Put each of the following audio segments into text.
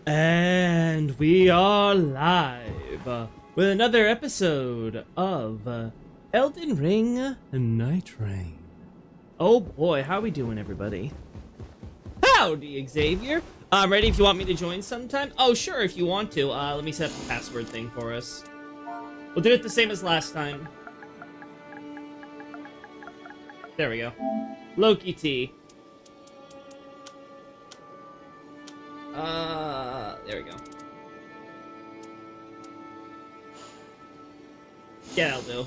And we are live with another episode of Elden Ring Night Rain. Oh boy, how are we doing, everybody? Howdy, Xavier. I'm ready if you want me to join sometime. Oh, sure, if you want to. Let me set up the password thing for us. We'll do it the same as last time. There we go. Loki T. There we go. Yeah, I'll do.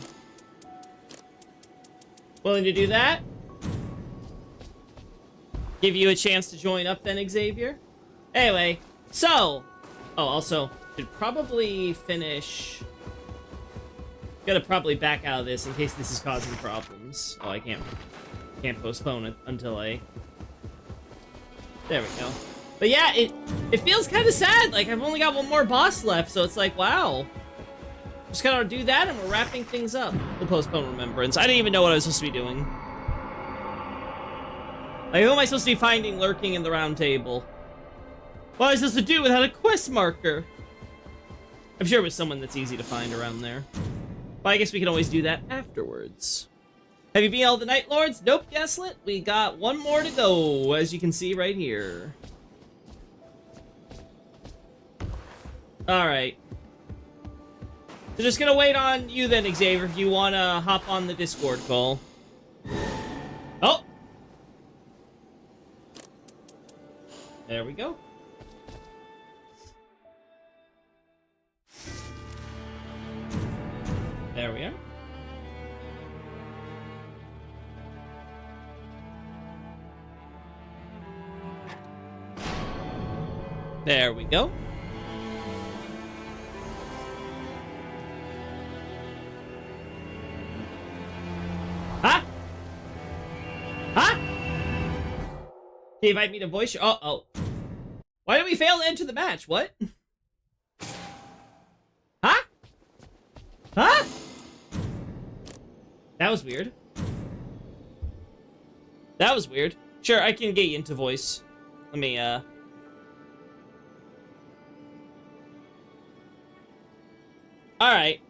Willing to do that? Give you a chance to join up then, Xavier? Anyway, so... Oh, also, should probably finish... Gotta probably back out of this in case this is causing problems. Oh, I can't postpone it until I... There we go. But yeah, it feels kind of sad. Like, I've only got one more boss left, so it's like, wow. Just gotta do that, and we're wrapping things up. We'll postpone Remembrance. I didn't even know what I was supposed to be doing. Like, who am I supposed to be finding lurking in the round table? What am I supposed to do without a quest marker? I'm sure it was someone that's easy to find around there. But I guess we can always do that afterwards. Have you beat all the Night Lords? Nope, Gaslit. We got one more to go, as you can see right here. Alright. So just gonna wait on you then, Xavier, if you wanna hop on the Discord call. Oh! There we go. There we are. There we go. Huh? Huh? They invite me to voice your... Oh. Why did we fail to enter the match? What? Huh? Huh? That was weird. That was weird. Sure, I can get you into voice. Let me, Alright.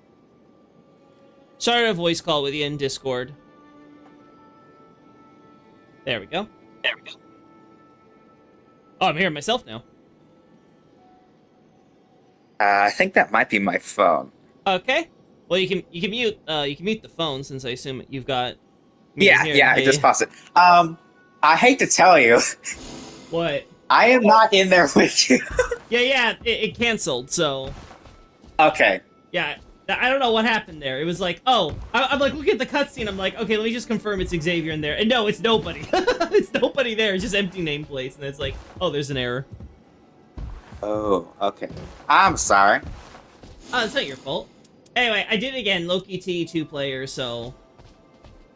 Start a voice call with you in Discord. There we go. There we go. Oh, I'm hearing myself now. I think that might be my phone. Okay. Well, you can mute the phone since I assume you've got. Yeah, I just paused it. I hate to tell you. What? I am not in there with you. Yeah, it canceled. So. Okay. Yeah, I don't know what happened there. It was like, oh, I'm like, look at the cutscene. I'm like, okay, let me just confirm it's Xavier in there. And no, it's nobody. It's nobody there. It's just empty nameplates. And it's like, oh, there's an error. Oh, okay. I'm sorry. Oh, it's not your fault. Anyway, I did it again. Loki T, 2-player, so...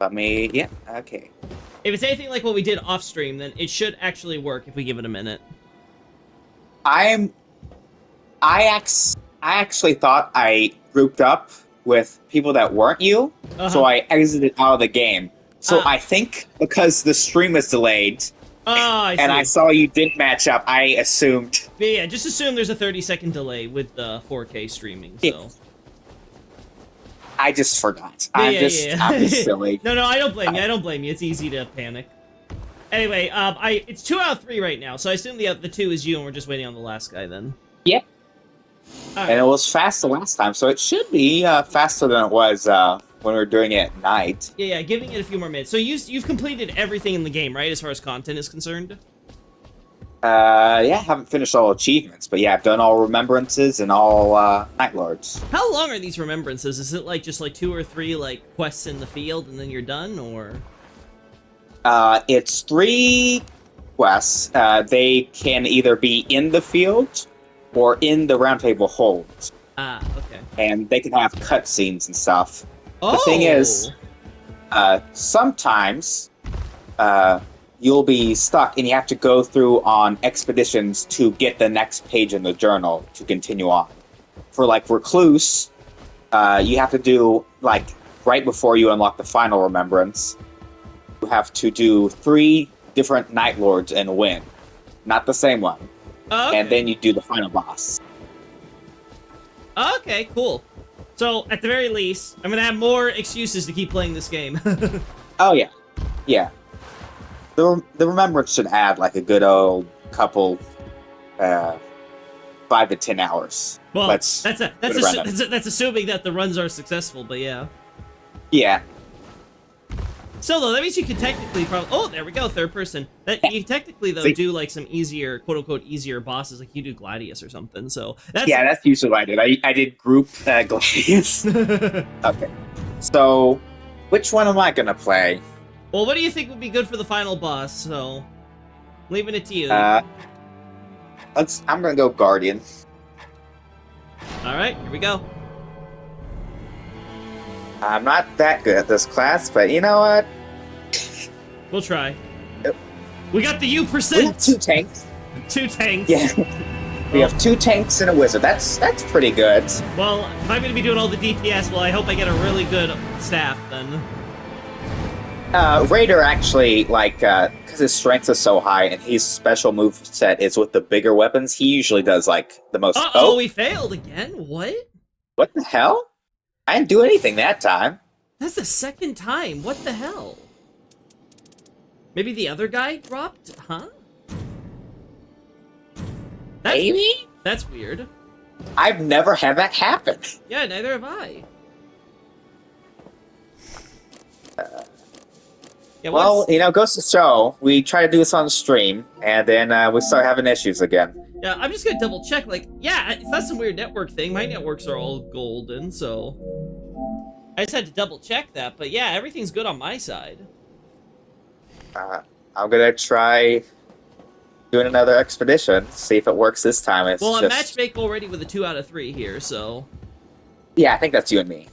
Yeah, okay. If it's anything like what we did off-stream, then it should actually work if we give it a minute. I actually thought I grouped up with people that weren't you, so I exited out of the game. So I think because the stream is delayed, and I saw you didn't match up, I assumed... But yeah, just assume there's a 30-second delay with the 4K streaming, so... I just forgot. I'm just silly. No, I don't blame you. I don't blame you. It's easy to panic. Anyway, it's 2 out of 3 right now, so I assume the 2 is you, and we're just waiting on the last guy then. Yep. Right. And it was fast the last time, so it should be faster than it was when we were doing it at night. Yeah, giving it a few more minutes. So you've completed everything in the game, right, as far as content is concerned? Yeah, I haven't finished all achievements, but yeah, I've done all Remembrances and all Night Lords. How long are these Remembrances? Is it like just like 2 or 3 like quests in the field and then you're done, or? It's 3 quests. They can either be in the field or in the Round Table holds. Ah, okay. And they can have cutscenes and stuff. Oh! The thing is, sometimes you'll be stuck and you have to go through on expeditions to get the next page in the journal to continue on. For like Recluse, you have to do like right before you unlock the final remembrance, you have to do 3 different Night Lords and win. Not the same one. Oh, okay. and then you do the final boss. Okay, cool. So, at the very least, I'm gonna have more excuses to keep playing this game. Oh yeah, yeah. The Remembrance should add like a good old couple, 5 to 10 hours. Well, Let's that's assuming that the runs are successful, but yeah. Yeah. So though, that means you could technically probably. Oh, there we go, third person. That you can technically though See? do like some easier, quote unquote, easier bosses, like you do Gladius or something. So that's Yeah, that's usually what I did. I did group Gladius. Okay. So, which one am I gonna play? Well, what do you think would be good for the final boss? So, leaving it to you. I'm gonna go Guardian. All right, here we go. I'm not that good at this class, but you know what? We'll try. We got the U We have percent. 2 tanks. 2 tanks. Yeah. We have 2 tanks and a wizard. That's pretty good. Well, if I'm gonna be doing all the DPS, well, I hope I get a really good staff then. Raider actually, like, because his strength is so high and his special move set is with the bigger weapons, he usually does, like, the most... Uh-oh, we failed again? What? What the hell? I didn't do anything that time. That's the second time. What the hell? Maybe the other guy dropped? Huh? Maybe? That's weird. I've never had that happen. Yeah, neither have I. Yeah, Well, what's- you know, goes to show, we try to do this on stream, and then we start having issues again. yeah, I'm just gonna double check. Like, yeah, it's not some weird network thing. My networks are all golden, so I just had to double check that. But yeah, everything's good on my side. I'm gonna try doing another expedition, see if it works this time. It's Well, I'm just... matchmake already with a 2 out of 3 here, so Yeah, I think that's you and me.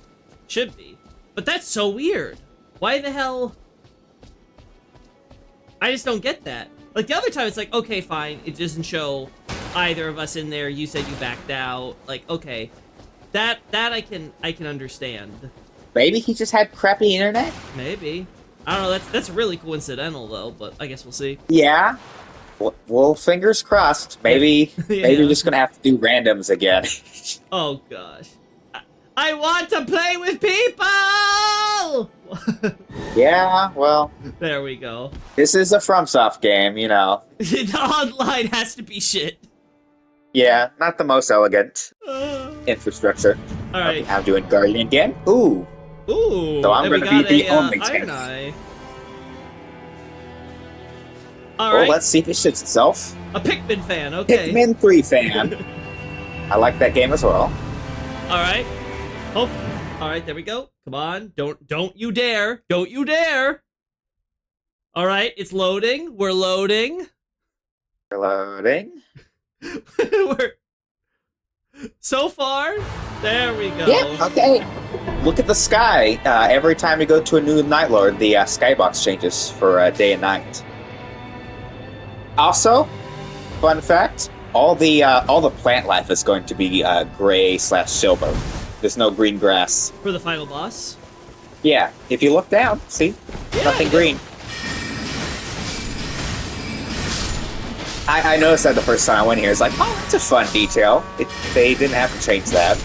should be. But that's so weird. Why the hell? I just don't get that. Like the other time, it's like, okay, fine. It doesn't show either of us in there. You said you backed out. Like, okay, that I can understand. Maybe he just had crappy internet? Maybe. I don't know. That's really coincidental though. But I guess we'll see. Yeah. Well, fingers crossed. Maybe Yeah. maybe we're just gonna have to do randoms again. Oh gosh. I want to play with people. Yeah, well, There we go. this is a FromSoft game, you know. The online has to be shit. Yeah, not the most elegant Uh, infrastructure. all right. I'm doing Guardian again. Ooh. Ooh. So I'm and we gonna be got the a, only Iron tank. Eye. All Well, right. let's see if it shits itself. A Pikmin fan. Okay. Pikmin 3 fan. I like that game as well. All right. Oh. All right. There we go. Come on. Don't you dare. Don't you dare. All right. It's loading. We're loading. Reloading. We're so far. There we go. Yeah, okay. Look at the sky. Every time you go to a new Night Lord, the skybox changes for day and night. Also, fun fact: all the plant life is going to be gray/silver. There's no green grass. For the final boss. Yeah, if you look down, see, Yeah, nothing yeah. green. I noticed that the first time I went here. It's like, oh, that's a fun detail. They didn't have to change that.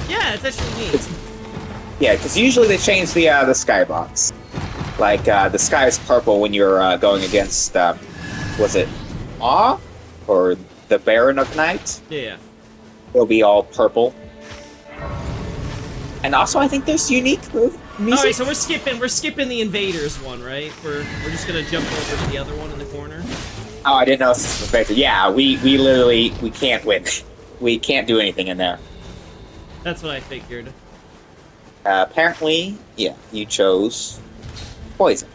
Yeah, it's actually neat. It's- Yeah, because usually they change the skybox. Like the sky is purple when you're going against was it Awe or the Baron of Night? Yeah. It'll be all purple. And also, I think there's unique music. All right, so we're skipping the invaders one, right? We're just gonna jump over to the other one in the corner. Oh, I didn't know this was Victor. Yeah, we literally we can't win. We can't do anything in there. That's what I figured. Apparently, yeah, you chose poison.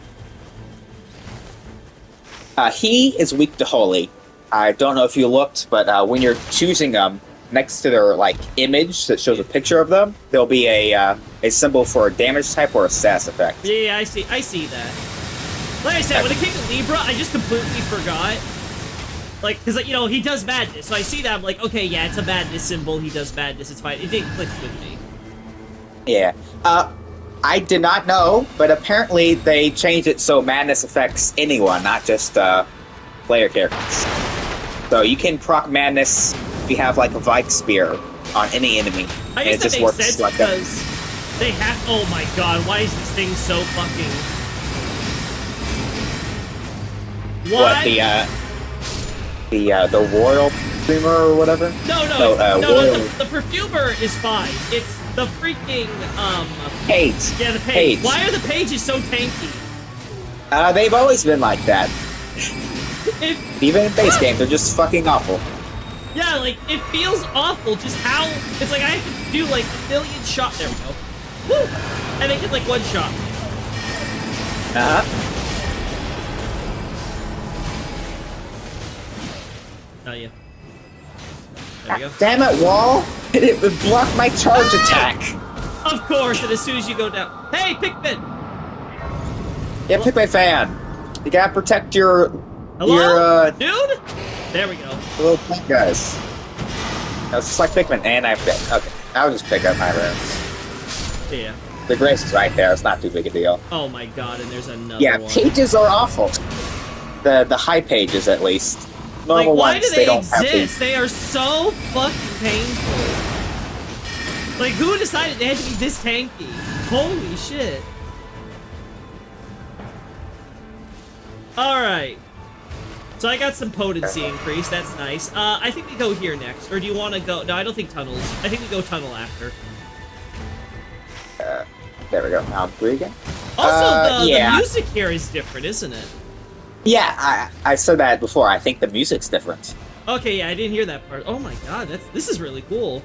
He is weak to holy. I don't know if you looked, but when you're choosing them, next to their like image that shows a picture of them, there'll be a symbol for a damage type or a status effect. Yeah, I see that. Like I said, when it came to Libra, I just completely forgot. Like, because, like, you know, he does madness. So I see that, I'm like, okay, yeah, it's a madness symbol. He does madness. It's fine. It didn't click with me. Yeah. I did not know, but apparently they changed it so madness affects anyone, not just player characters. So you can proc madness if you have like a Vike Spear on any enemy. I and guess it that just makes works sense like that. because they have. Oh my god, why is this thing so fucking? What the royal perfumer or whatever? No, royal the perfumer is fine. It's the freaking page. Yeah, the page. Why are the pages so tanky? They've always been like that. Even in base game, they're just fucking awful. Yeah, like it feels awful. Just how it's like I have to do like a million shots. There we go. Woo! And they get like one shot. Oh yeah. There we go. Damn it, wall! It would block my charge attack. Of course, and as soon as you go down, hey, Pikmin! Yeah, Pikmin fan. You gotta protect your Hello? Dude? There we go. little plant guys. It's just like Pikmin, and okay. I'll just pick up my runes. Yeah. The grace is right there. It's not too big a deal. Oh my god, and there's another Yeah, one. pages are awful. The high pages, at least. Normal why ones, do they don't have exist? these. They are so fucking painful. Like, who decided they had to be this tanky? Holy shit. Alright. So I got some potency increase, that's nice. I think we go here next. Or do you want to go... No, I don't think tunnels. I think we go tunnel after. There we go. Now I'm free again. Also, the yeah. music here is different, isn't it? Yeah, I said that before. I think the music's different. Okay, yeah, I didn't hear that part. Oh my god, this is really cool.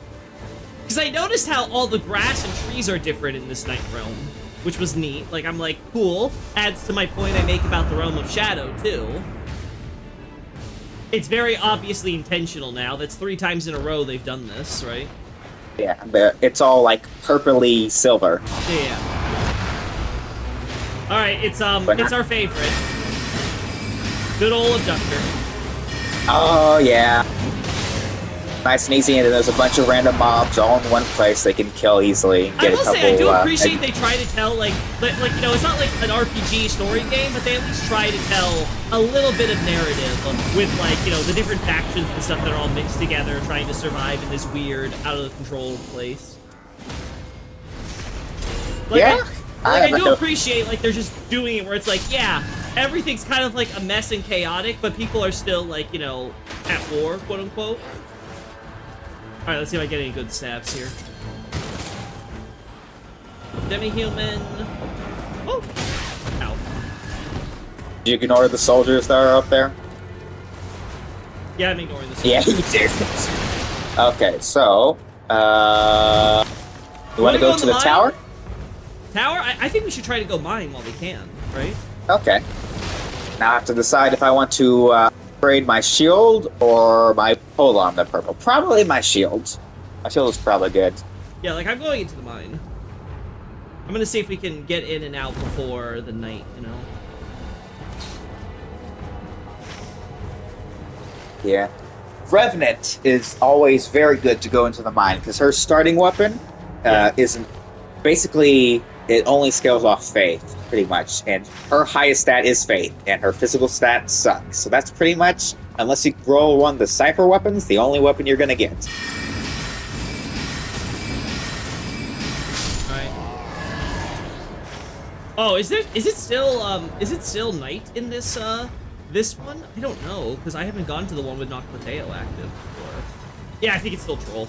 Because I noticed how all the grass and trees are different in this Night Realm, which was neat. Like, I'm like, cool. Adds to my point I make about the Realm of Shadow, too. It's very obviously intentional now. That's 3 times in a row they've done this, right? Yeah, it's all like purpley silver. Yeah. Alright, it's our favorite. Good old Abductor. Oh, yeah. Nice and easy, and then there's a bunch of random mobs all in one place they can kill easily. I will say, I do appreciate they try to tell, like, you know, it's not like an RPG story game, but they at least try to tell a little bit of narrative with, like, you know, the different factions and stuff that are all mixed together, trying to survive in this weird, out-of-control place. Like, yeah. I do appreciate, like, they're just doing it where it's like, yeah, everything's kind of like a mess and chaotic, but people are still, like, you know, at war, quote-unquote. Alright, let's see if I get any good stabs here. Demi-human. Oh! Ow. Did you ignore the soldiers that are up there? Yeah, I'm ignoring this. Yeah, you did. Okay, so, you want to go to the tower? Tower? I think we should try to go mine while we can, right? Okay. Now I have to decide if I want to upgrade my shield or my pole on the purple. Probably my shield. My shield is probably good. Yeah, like I'm going into the mine. I'm gonna see if we can get in and out before the night, you know? Yeah. Revenant is always very good to go into the mine because her starting weapon isn't basically. It only scales off faith, pretty much, and her highest stat is faith, and her physical stat sucks. So that's pretty much, unless you roll one of the cipher weapons, the only weapon you're gonna get. Alright. Oh, is it still night in this this one? I don't know, because I haven't gone to the one with Noctlateo active before. Yeah, I think it's still troll.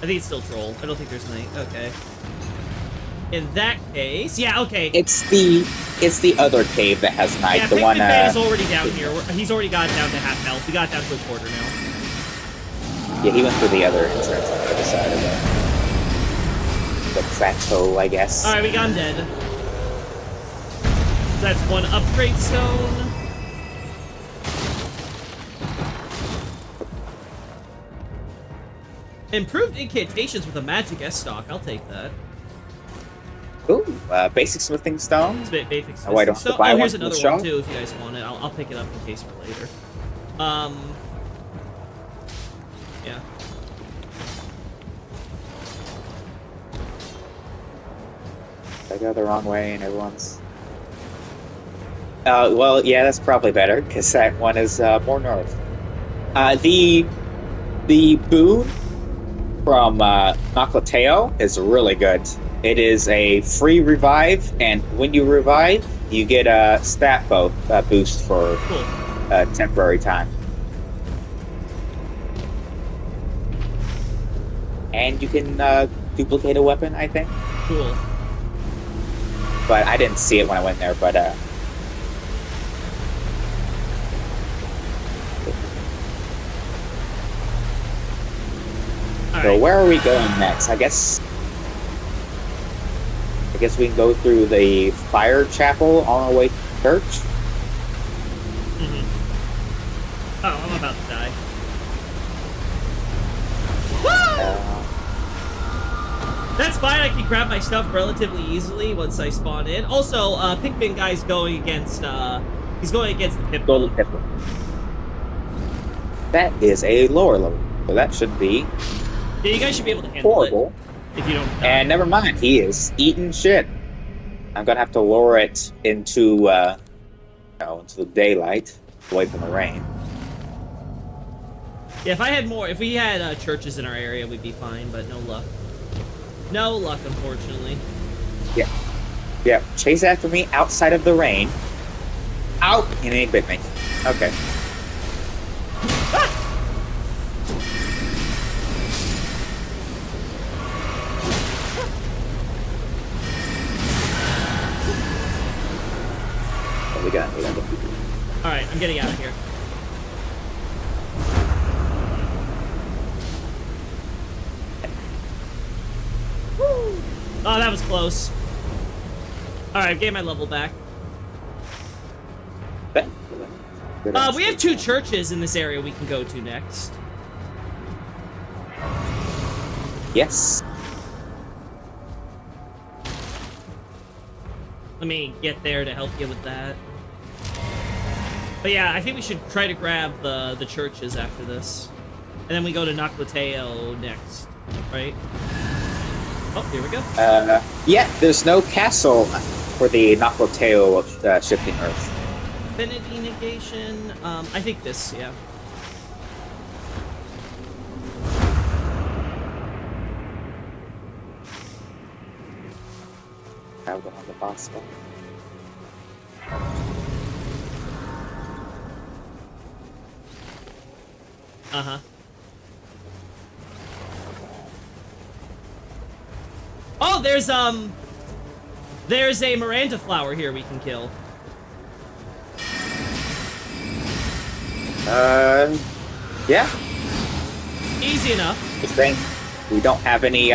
I think it's still troll. I don't think there's night. Okay. In that case, yeah, okay. It's the other cave that has night. Yeah, the one is already down here. He's already got it down to half health. We got it down to a quarter now. Yeah, he went through the other entrance on the other side of the plateau, I guess. Alright, we got him dead. That's one upgrade stone. Improved incantations with a magic S-stock. I'll take that. Ooh, basic smithing stone. Basic Oh, I don't have to buy one here's from the another shop? one too if you guys want it. I'll pick it up in case for later. Yeah. I go the wrong way and everyone's... well, yeah, that's probably better, because that one is more north. The boon from Noclateo is really good. It is a free revive, and when you revive, you get a stat boost for Cool. a temporary time. And you can duplicate a weapon, I think. Cool. But I didn't see it when I went there, but All so right. where are we going next? I guess we can go through the fire chapel on our way to church. Mhm. Oh, I'm about to die. That's fine. I can grab my stuff relatively easily once I spawn in. Also, Pikmin guy's going against. He's going against the Pip. Golden Pipper. That is a lower level, so that should be Yeah, you guys should be able to handle horrible. it if you don't. And never mind, he is eating shit. I'm gonna have to lower it into into the daylight, away from the rain. Yeah, if we had churches in our area, we'd be fine. But no luck. No luck, unfortunately. Yeah, chase after me outside of the rain. Out, and he bit me. Okay. What we got? All right, I'm getting out of here. Woo! Oh, that was close. All right, get my level back. We have 2 churches in this area we can go to next. Yes. Let me get there to help you with that. But yeah, I think we should try to grab the churches after this. And then we go to Noclateo next, right? Oh, here we go. Yeah, there's no castle for the Noclateo of Shifting Earth. Affinity negation. I think this, yeah. I'll go on the boss one. Uh-huh. Oh, there's a Miranda flower here we can kill. Yeah. Easy enough. The thing, we don't have any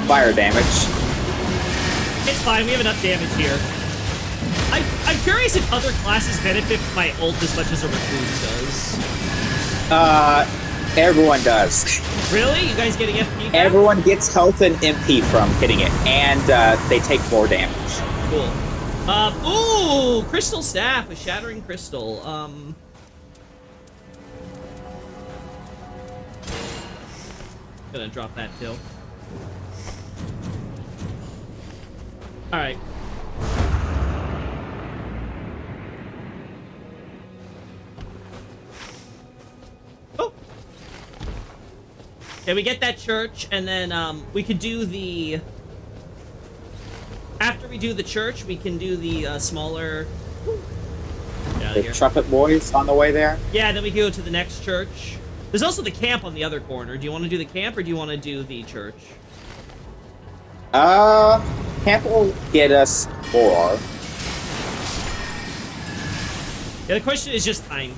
fire damage. It's fine, we have enough damage here. I'm curious if other classes benefit from my ult as much as a recruit does. Everyone does. Really? You guys getting FP now? Everyone gets health and MP from hitting it, and they take more damage. Cool. Ooh! Crystal Staff, a Shattering Crystal. Gonna drop that too. Alright. Oh! Okay, we get that church, and then, we could do the... After we do the church, we can do the, smaller... Get out of The here. trumpet boys on the way there. Yeah, then we can go to the next church. There's also the camp on the other corner. Do you want to do the camp, or do you want to do the church? Camp will get us more. Yeah, the question is just time.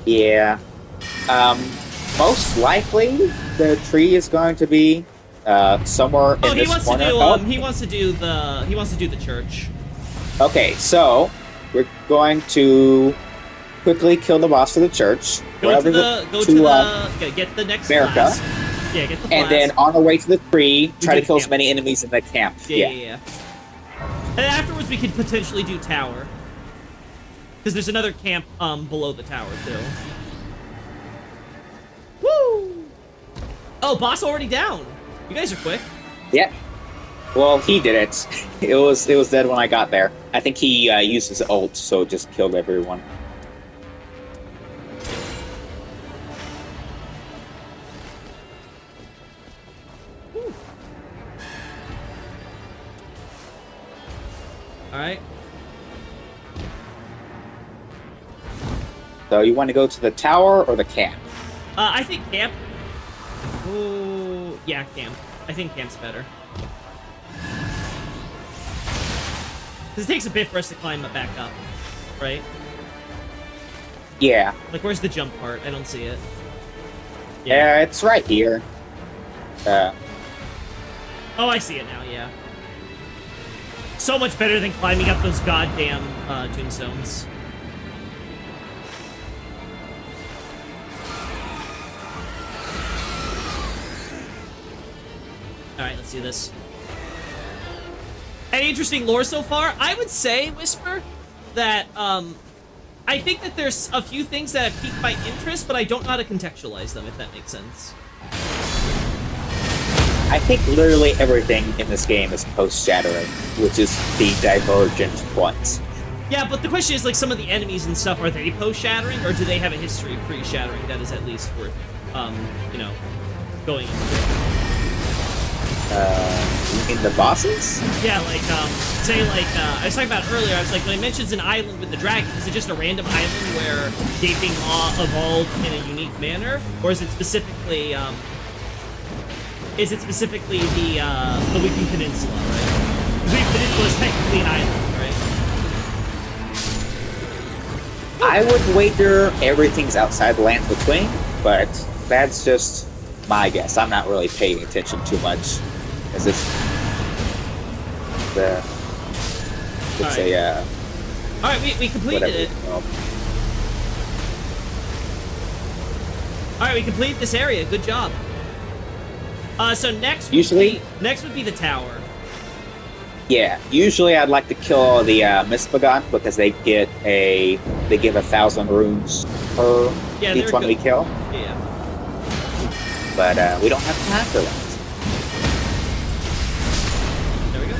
Yeah. Most likely, the tree is going to be somewhere Oh, in he this wants to corner. do he wants to do the church. Okay, so we're going to quickly kill the boss of the church. Get the next America. class. Yeah, get the class. And then on our way to the tree, try do to the kill as camp. many enemies in the camp. Yeah. And afterwards, we could potentially do tower. Because there's another camp below the tower too. Woo! Oh, boss already down. You guys are quick. Yeah. Well, he did it. It was dead when I got there. I think he used his ult, so it just killed everyone. Alright. So you want to go to the tower or the camp? I think camp. Ooh, yeah, camp. I think camp's better. Because it takes a bit for us to climb it back up, right? Yeah. Like, where's the jump part? I don't see it. Yeah, it's right here. Oh, I see it now, yeah. So much better than climbing up those goddamn tombstones. Alright, let's do this. Any interesting lore so far? I would say, Whisper, that, I think that there's a few things that have piqued my interest, but I don't know how to contextualize them, if that makes sense. I think literally everything in this game is post-shattering, which is the divergent point. Yeah, but the question is, like, some of the enemies and stuff, are they post-shattering, or do they have a history of pre-shattering that is at least worth, you know, going into? In the bosses? Yeah, like, say, like, I was talking about earlier, I was like, when it mentions an island with the dragon, is it just a random island where Gaping Maw evolved in a unique manner? Or is it specifically, the Weeping Peninsula, right? Because Weeping Peninsula is technically an island, right? I would wager everything's outside the Lands Between, but that's just my guess. I'm not really paying attention too much. As Alright, we completed it. Alright, we completed this area. Good job. So next would be the tower. Yeah, usually I'd like to kill all the Mistbegon because they give 1,000 runes per each one we kill. Yeah. But we don't have time for that. There we go.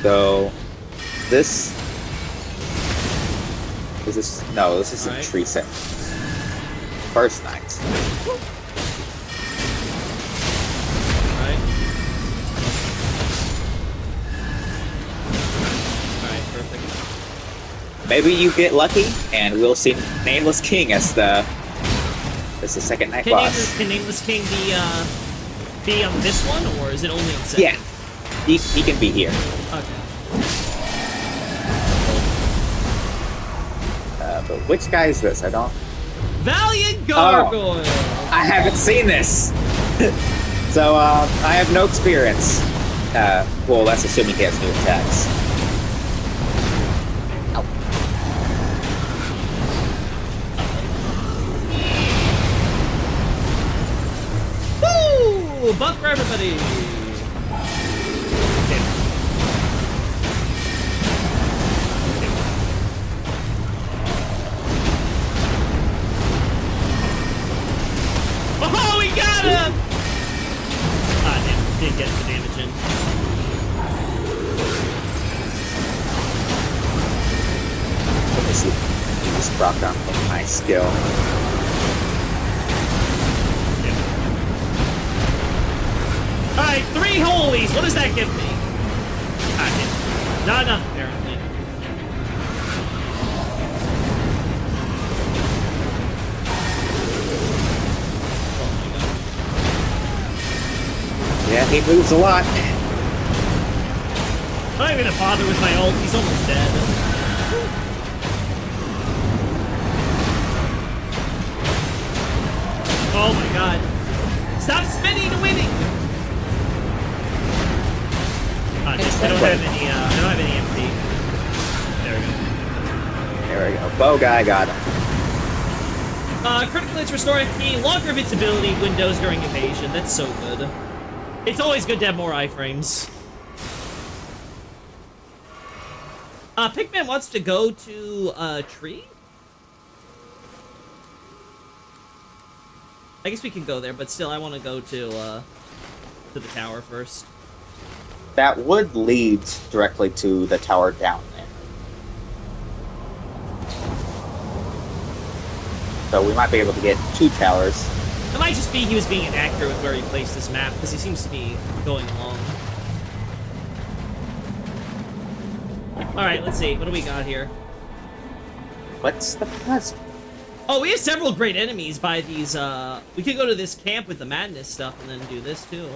So this isn't Alright. tree set. First night. Alright, perfect. Maybe you get lucky and we'll see Nameless King as the second night boss. Can Nameless King be on this one, or is it only on second? Yeah. He can be here. Okay. But which guy is this? I don't... Valiant Gargoyle! I haven't seen this! So, I have no experience. Well, that's assuming he has new attacks. Woo! Buff for everybody! Oh, we got him! Ah, damn. Didn't get the damage in. Let me see. He just brought down my skill. Alright, 3 holies! What does that give me? Ah, damn. Not enough, apparently. Yeah, he moves a lot. I'm not even gonna bother with my ult, he's almost dead. Oh my god. Stop spinning to winning! I don't have any MP. There we go. There we go. Bow guy got him. Critical hits restore FP, longer invincibility windows during evasion. That's so good. It's always good to have more iframes. Pigman wants to go to a tree? I guess we can go there, but still, I want to go to the tower first. That would lead directly to the tower down there. So we might be able to get 2 towers. It might just be he was being inaccurate with where he placed this map, because he seems to be going along. Alright, let's see. What do we got here? What's the puzzle? Oh, we have several great enemies by these, we could go to this camp with the madness stuff and then do this, too.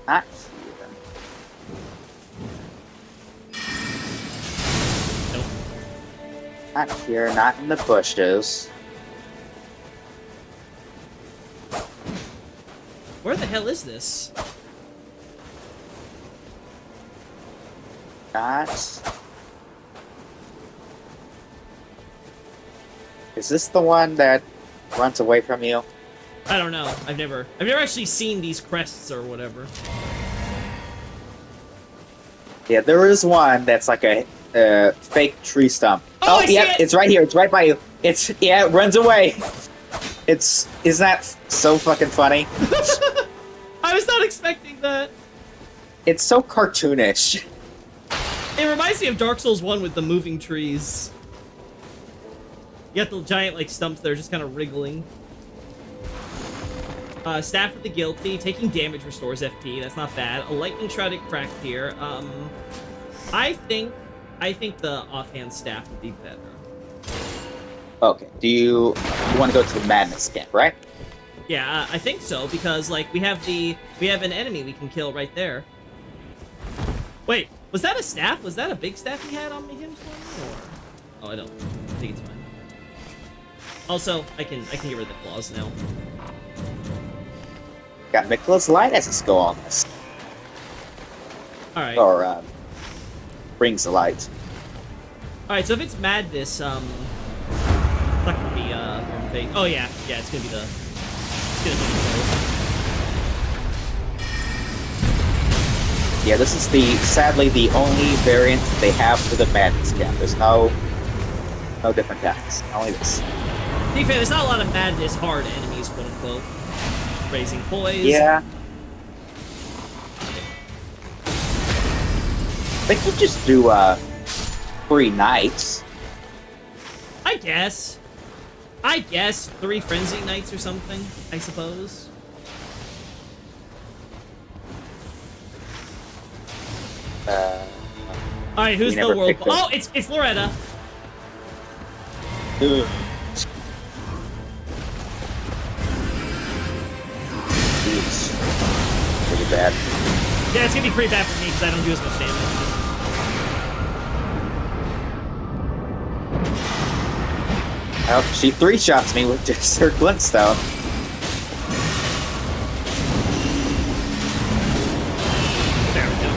Not here. Nope. Not here, not in the bushes. Where the hell is this? Not... Is this the one that runs away from you? I don't know. I've never actually seen these crests or whatever. Yeah, there is one that's like a fake tree stump. Oh, I see yeah, it! it's right here. It's right by you. It runs away. Isn't that so fucking funny? I was not expecting that. It's so cartoonish. It reminds me of Dark Souls 1 with the moving trees. You got the giant, like, stumps that are just kind of wriggling. Staff of the Guilty. Taking damage restores FP. That's not bad. A lightning shrouded crack here. I think the offhand staff would be better. Okay. Do you want to go to the madness camp, right? Yeah, I think so, because, like, we have an enemy we can kill right there. Wait, was that a staff? Was that a big staff he had on him for me, or... Oh, I don't. I think it's fine. Also, I can get rid of the claws now. Got Nicholas Light as a skull on this. Alright. Or, brings the light. Alright, so if it's madness, it's not gonna be, Burn Fate. Oh, yeah. Yeah, it's gonna be the... It's gonna be the... Yeah, this is sadly the only variant they have for the madness camp. There's no different attacks. Only this. To be fair, there's not a lot of madness hard enemies, quote unquote. Raising poise. Yeah. They could just do 3 nights. I guess 3 frenzy knights or something, I suppose. Alright, who's we the never world? picked it. Oh, it's Loretta. Ugh. Jeez. Pretty bad. Yeah, it's gonna be pretty bad for me because I don't do as much damage. Oh, she 3-shots me with just her glintstone. There we go.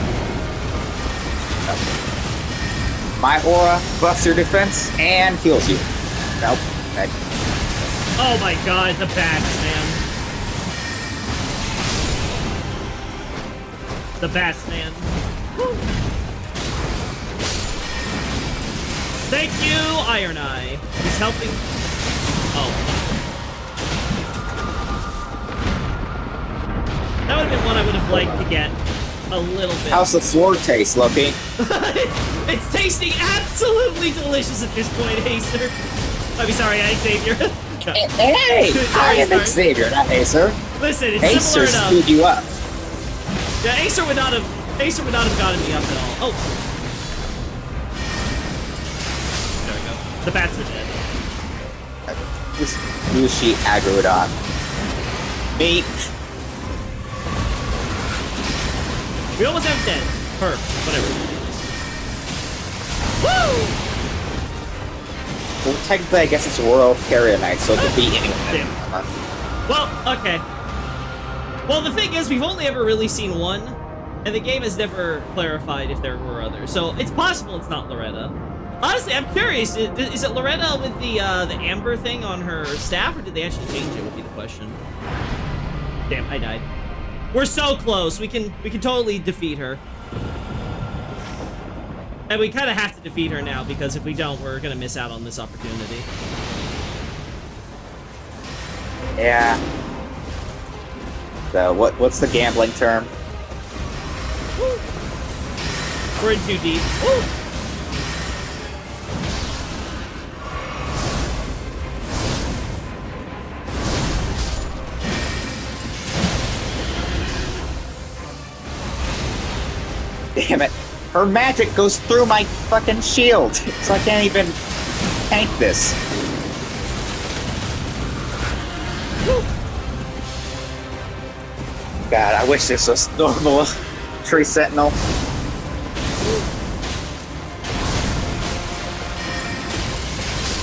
My aura buffs your defense and heals you. Nope. Okay. Oh my god, the bats, man. The bats, man. Woo. Thank you, Iron Eye. He's helping. Oh. That would have been one I would have liked to get a little bit. How's the floor taste, Loki? It's tasting absolutely delicious at this point, Acer. Sorry, Xavier. Hey! I am Xavier, not Acer. Listen, it's Acer similar enough. screwed you up. Yeah, Acer would not have gotten me up at all. Oh. There we go. The bats are dead. Who is she aggroed on? Me. We almost have dead. Her. Whatever. Woo! Well, technically, I guess it's Royal Carrier Knight, so it could be anyone. Damn. Well, okay. Well, the thing is, we've only ever really seen one, and the game has never clarified if there were others. So it's possible it's not Loretta. Honestly, I'm curious. Is it Loretta with the amber thing on her staff, or did they actually change it? Would be the question. Damn, I died. We're so close. We can totally defeat her. And we kind of have to defeat her now, because if we don't, we're gonna miss out on this opportunity. Yeah. So what's the gambling term? Woo. We're in too deep. Woo. Damn it. Her magic goes through my fucking shield, so I can't even tank this. God, I wish this was normal. Tree Sentinel.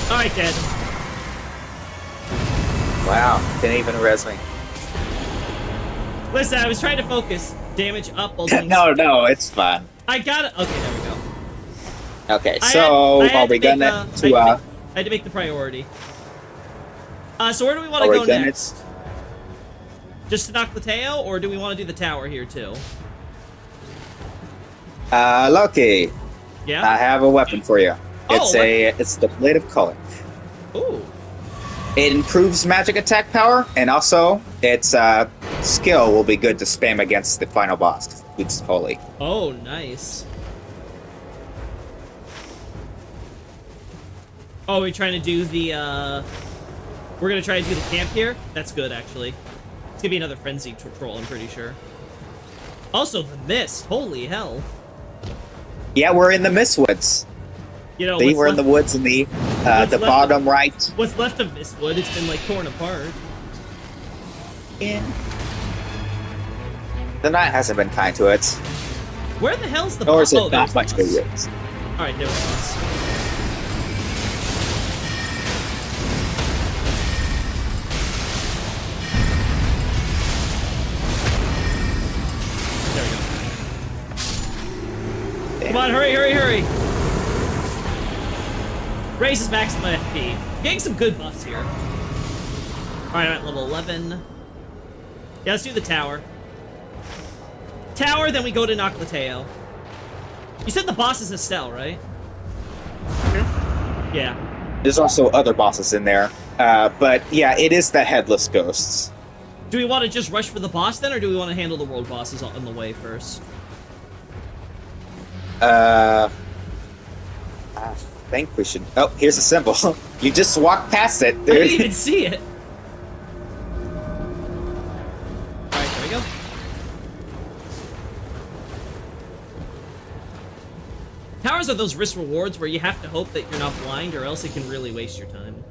Alright, dead. Wow, didn't even res me. Listen, I was trying to focus. Damage up. No, it's fine. I got it. Okay, there we go. Okay, so I had are we to make gonna I had to make the priority. So where do we want to go next? Just to knock Lateo, or do we want to do the tower here too? Loki. Yeah. I have a weapon for you. It's the Blade of Color. Ooh. It improves magic attack power, and also its skill will be good to spam against the final boss. It's holy. Oh, nice. Oh, we're trying to do the, we're gonna try to do the camp here? That's good, actually. It's gonna be another Frenzy troll, I'm pretty sure. Also, the Mist. Holy hell. Yeah, we're in the Mistwoods. You know, We're in the woods in the bottom right. What's left of Mistwood, it's been, like, torn apart. Yeah. The night hasn't been kind to it. Where the hell's the Nor boss? is it not much good use. Alright, there's the boss. There we go. Damn. Come on, hurry, hurry, hurry! Raises maximum FP. Getting some good buffs here. Alright, I'm at level 11. Yeah, let's do the tower. Tower, then we go to Noclateo. You said the boss is Estelle, right? Yeah. There's also other bosses in there. But yeah, it is the Headless Ghosts. Do we want to just rush for the boss then, or do we want to handle the world bosses on the way first? I think we should... Oh, here's a symbol. You just walk past it, dude. I didn't even see it. Alright, there we go. Towers are those risk rewards where you have to hope that you're not blind, or else it can really waste your time.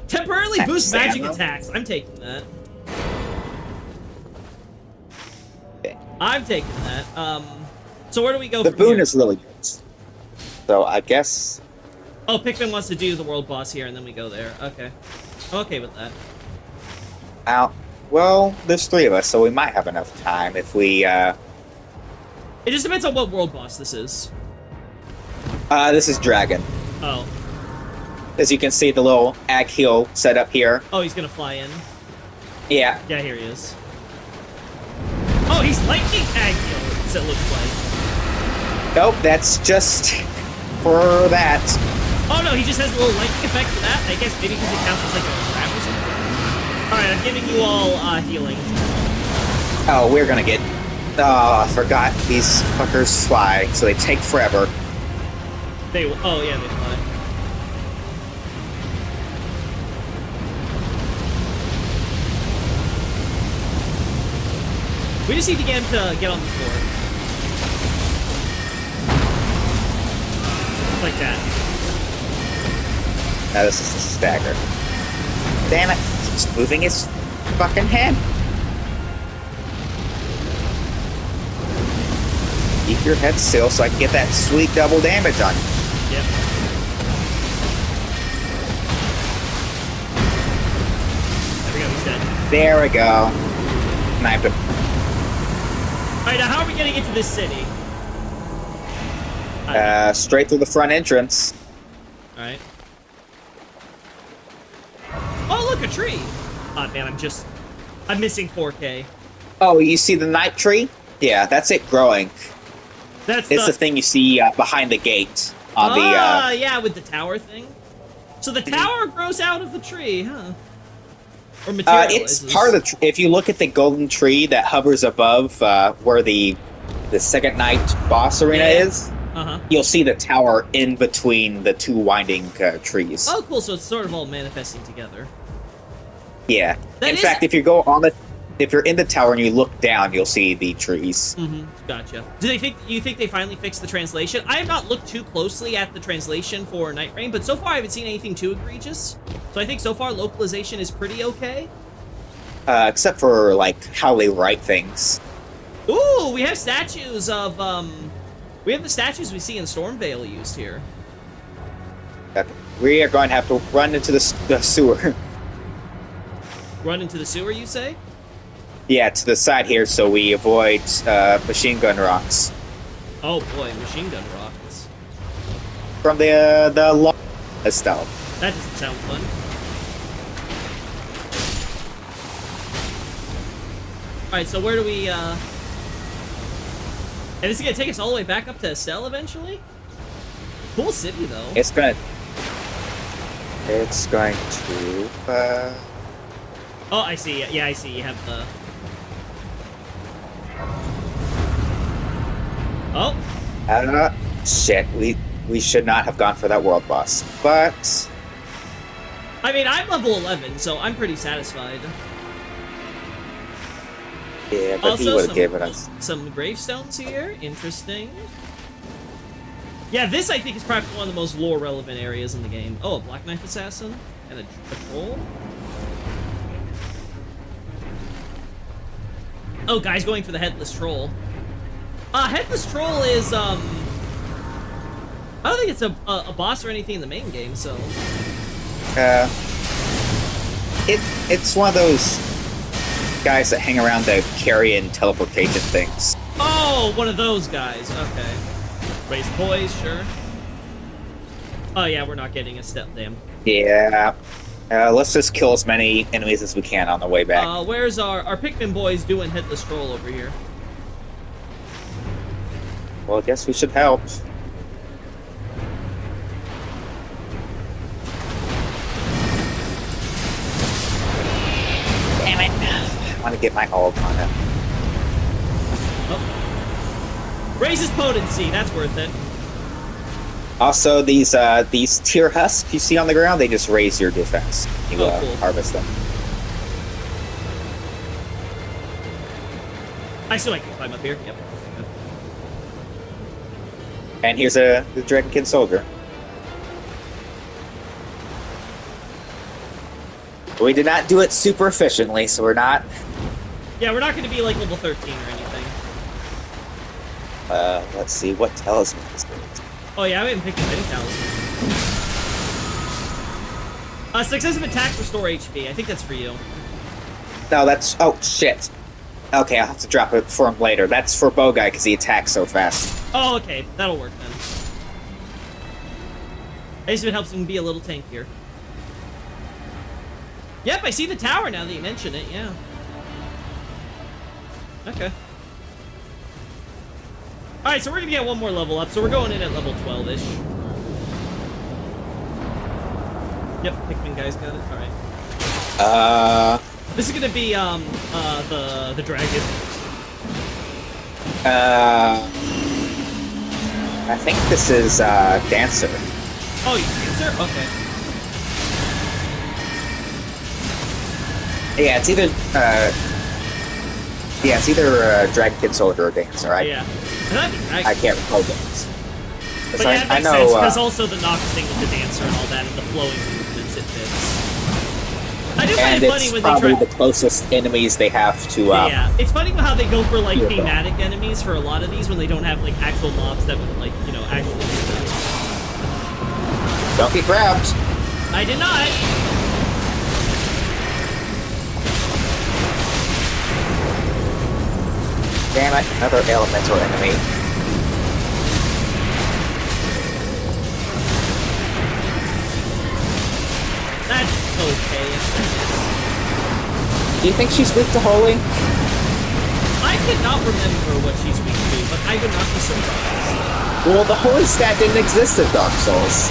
Temporarily boost magic attacks. I'm taking that. Okay. I'm taking that. So where do we go The from boon here? is really good. So I guess... Oh, Pikmin wants to do the world boss here, and then we go there. Okay. I'm okay with that. Well, there's 3 of us, so we might have enough time if we... It just depends on what world boss this is. This is Dragon. Oh. As you can see, the little ag heel set up here. Oh, he's gonna fly in. Yeah. Yeah, here he is. Oh, he's lightning Agile, it looks like. Nope, that's just for that. Oh no, he just has a little lightning effect for that. I guess maybe because it counts as like a trap or something. Alright, I'm giving you all healing. Oh, we're gonna get... Oh, I forgot. These fuckers fly, so they take forever. Oh yeah, they fly. We just need to get him to get on the floor. Like that. Now this is the stagger. Damn it! He's moving his fucking head. Keep your head still so I can get that sweet double damage on you. Yep. There we go, he's dead. There we go. Sniped him. Alright, now how are we getting into this city? Straight through the front entrance. Alright. Oh, look, a tree! Oh, man, I'm missing 4K. Oh, you see the night tree? Yeah, that's it growing. It's the thing you see behind the gate on yeah, with the tower thing. So the tower grows out of the tree, huh? Or materializes. It's part of the if you look at the golden tree that hovers above where the second night boss arena is, you'll see the tower in between the 2 winding trees. Oh, cool. So it's sort of all manifesting together. Yeah. In fact, if you go on the if you're in the tower and you look down, you'll see the trees. Gotcha. Do you think they finally fixed the translation? I have not looked too closely at the translation for Night Rain, but so far I haven't seen anything too egregious. So I think so far localization is pretty okay. Except for like how they write things. Ooh, we have statues of we have the statues we see in Stormvale used here. We are going to have to run into the sewer. Run into the sewer, you say? Yeah, to the side here, so we avoid machine gun rocks. Oh boy, machine gun rockets. From the Estelle. That doesn't sound fun. Alright, so where do we, And this is gonna take us all the way back up to Estelle eventually? Cool city, though. It's going to, Oh, I see. Yeah, I see. You have the... Oh! Shit, we should not have gone for that world boss, but... I mean, I'm level 11, so I'm pretty satisfied. Yeah, but he would have given us... Some gravestones here. Interesting. Yeah, this, I think, is probably one of the most lore-relevant areas in the game. Oh, a Black Knife Assassin? And a troll? Oh, guys going for the Headless Troll. Headless Troll is, I don't think it's a boss or anything in the main game, so... It's one of those guys that hang around the carrion teleportation things. Oh, one of those guys. Okay. Raise poise, sure. Oh, yeah, we're not getting a step, damn. Yeah. Let's just kill as many enemies as we can on the way back. Where's our Pikmin boys doing Headless Troll over here? Well, I guess we should help. Damn it. I want to get my ult on it. Oh. Raises potency, that's worth it. Also, these tier husks you see on the ground, they just raise your defense. You cool. Harvest them. I still can climb up here. Yep. And here's the Dragonkin soldier. We did not do it super efficiently, so we're not... Yeah, we're not going to be like level 13 or anything. Let's see, what talisman is this? Oh yeah, I haven't picked up any talisman. Successive attacks restore HP. I think that's for you. No, that's... Oh, shit. Okay, I'll have to drop it for him later. That's for Bow Guy, because he attacks so fast. Oh, okay. That'll work then. At least it helps him be a little tankier. Yep, I see the tower now that you mention it, yeah. Okay. Alright, so we're gonna get one more level up, so we're going in at level 12-ish. Yep, Pikmin guy's got it, alright. This is gonna be, the dragon. I think this is, Dancer. Oh, you Dancer? Okay. Yeah, it's either, Dragonkin Soldier or Dancer, right? Yeah. I can't recall those. But yeah, it makes sense, because also the Nox thing with the Dancer and all that, and the flowing movements it fits. I do find it funny when they try... And it's probably the closest enemies they have to, Yeah, it's funny how they go for, like, thematic enemies for a lot of these when they don't have, like, actual mobs that would, like, you know, actually do that. Don't get grabbed. I did not! Damn it, another elemental enemy. That's okay. Do you think she's weak to Holy? I cannot remember what she's weak to, but I would not be surprised. Well, the Holy stat didn't exist in Dark Souls.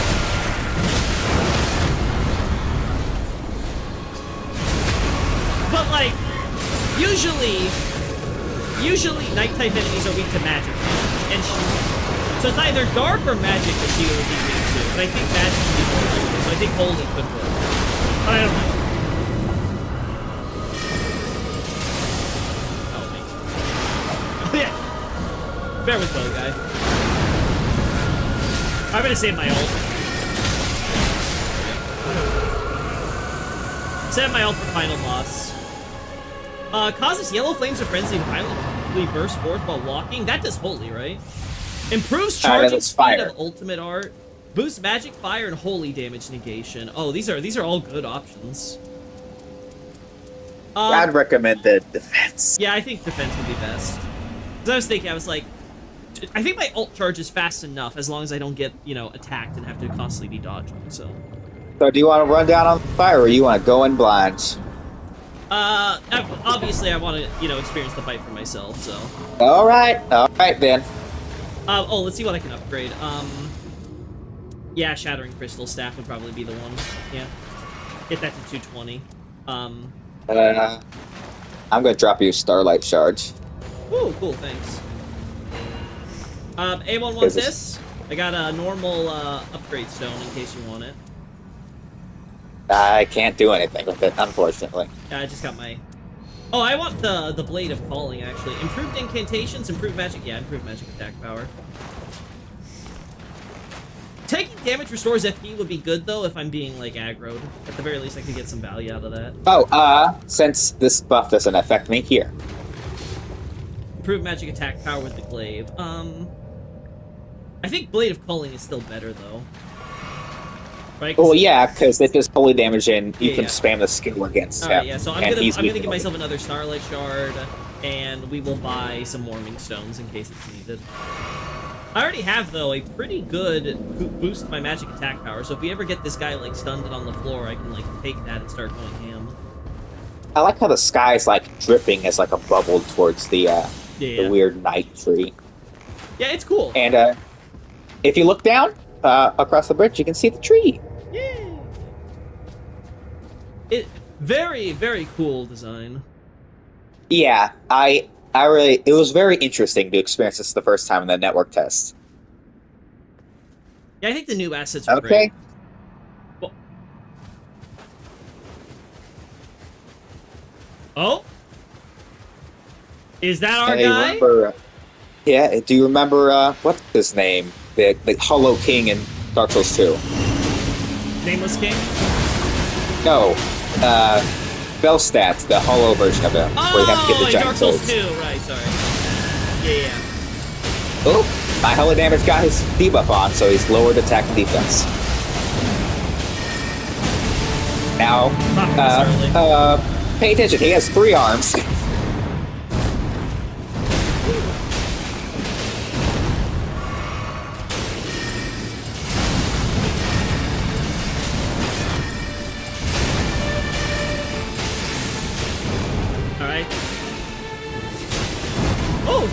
But, like, usually night-type enemies are weak to magic and shooting. So it's either dark or magic that she would be weak to. But I think magic would be more likely, so I think Holy could work. But I don't know. Bear with bow guy. I'm gonna save my ult. Save my ult for final boss. Causes yellow flames of frenzy to violently burst forth while walking. That does holy, right? Improves charging that's speed fire. of ultimate art. Boosts magic, fire, and holy damage negation. Oh, these are all good options. I'd recommend the defense. Yeah, I think defense would be best. Because I was thinking, I was like, I think my ult charge is fast enough as long as I don't get, you know, attacked and have to constantly be dodging, so. So do you want to run down on fire, or you want to go in blind? Obviously I want to, you know, experience the fight for myself, so. All right then. Oh, let's see what I can upgrade. Yeah, Shattering Crystal Staff would probably be the one. Yeah. Get that to 220. I'm gonna drop you a Starlight Charge. Ooh, cool, thanks. A1 wants this. I got a normal, upgrade stone in case you want it. I can't do anything with it, unfortunately. Yeah, I just got my... Oh, I want the Blade of Calling, actually. Improved incantations, improved magic... Yeah, improved magic attack power. Taking damage restores FP would be good, though, if I'm being, like, aggroed. At the very least, I could get some value out of that. Oh, since this buff doesn't affect me, here. Improved magic attack power with the glaive. I think Blade of Calling is still better, though. Right? Oh yeah, because it does holy damage and you can yeah. spam the skill against him. Alright, yeah, so I'm and gonna he's weak give to myself another Starlight Shard, and we will buy some Warming Stones in case it's needed. I already have, though, a pretty good boost to my magic attack power, so if we ever get this guy, like, stunned on the floor, I can, like, take that and start going ham. I like how the sky's like dripping as like a bubble towards the weird night tree. Yeah, it's cool. And if you look down across the bridge, you can see the tree. Yeah. It very, very cool design. Yeah, I really, it was very interesting to experience this the first time in the network test. Yeah, I think the new assets are Okay. great. Well, oh? Is that our And guy? remember, yeah, do you remember, what's his name? The Hollow King in Dark Souls 2. Nameless King? No, Bellstat, the Hollow version of him, where you have to get the in giant Dark Souls swords. 2, right, sorry. Yeah. Oh, my holy damage got his debuff on, so he's lowered attack and defense. Now, pay attention, he has 3 arms. Alright. Oh!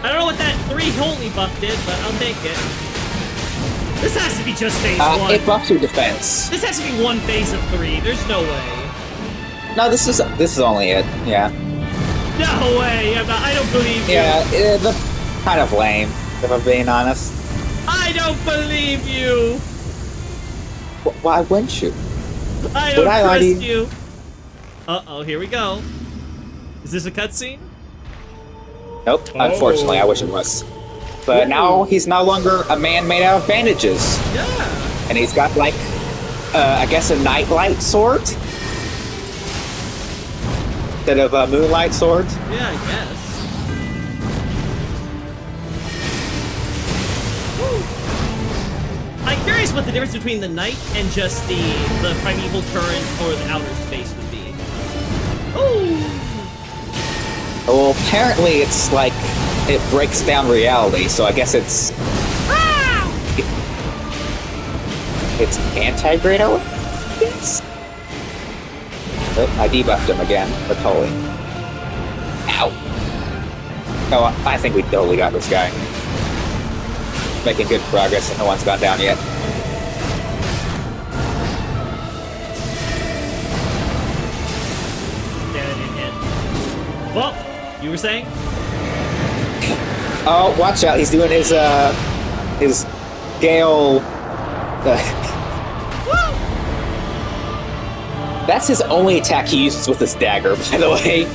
I don't know what that 3 holy buff did, but I'll take it. This has to be just phase 1. It buffs your defense. This has to be one phase of 3. There's no way. No, this is only it. Yeah. No way! I don't believe you. Yeah, that's kind of lame, if I'm being honest. I don't believe you! Why wouldn't you? I don't I trust already- you. Uh-oh, here we go. Is this a cutscene? Nope. Unfortunately, I wish it was. But now he's no longer a man made out of bandages, Yeah. and he's got like, I guess a nightlight sword instead of a moonlight sword. Yeah, I guess. Woo. I'm curious what the difference between the night and just the primeval current or the outer space would be. Ooh. Well, apparently it's like it breaks down reality, so I guess it's it's anti-Grado. Yes. Oh, I debuffed him again with holy. Ow. Oh, I think we totally got this guy. Making good progress, and no one's gone down yet. Yeah, that didn't hit. Well, you were saying? Oh, watch out! He's doing his Gale. That's his only attack he uses with his dagger, by the way.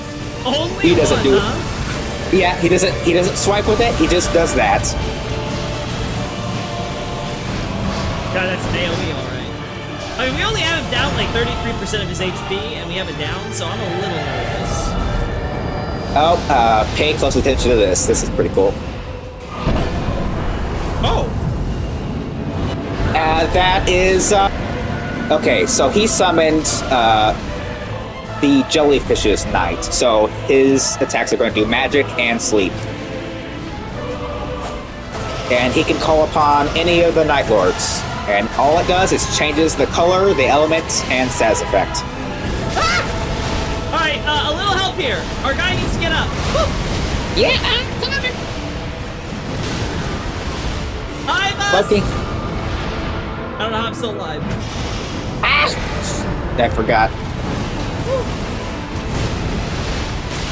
Only He doesn't one, do it. huh? Yeah, he doesn't swipe with it. He just does that. God, that's an AoE, alright. I mean, we only have him down like 33% of his HP, and we have it down, so I'm a little nervous. Oh, pay close attention to this. This is pretty cool. Oh! That is... okay, so he summoned the Jellyfish's Knight. So his attacks are going to do magic and sleep. And he can call upon any of the Night Lords. And all it does is changes the color, the element, and status effect. Ah! Alright, a little help here. Our guy needs to get up. Woo! Yeah, I'm coming. Hi, boss! Lucky. I don't know how I'm still alive. Ah! I forgot.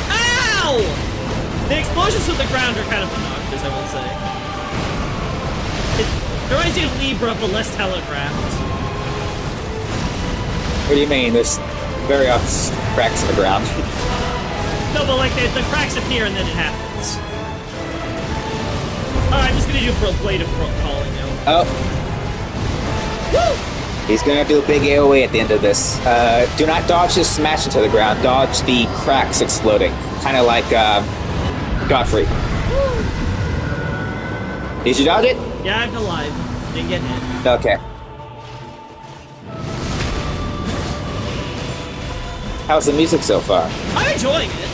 Ow! The explosions from the ground are kind of obnoxious, I will say. It reminds you of Libra, but less telegraphed. What do you mean? There's very obvious cracks in the ground. No, but like the cracks appear and then it happens. Alright, I'm just gonna do blade of calling now. Oh. Woo! He's gonna do a big AoE at the end of this. Do not dodge his smash into the ground. Dodge the cracks exploding. Kind of like Godfrey. Did you dodge it? Yeah, I'm alive. Didn't get hit. Okay. How's the music so far? I'm enjoying it.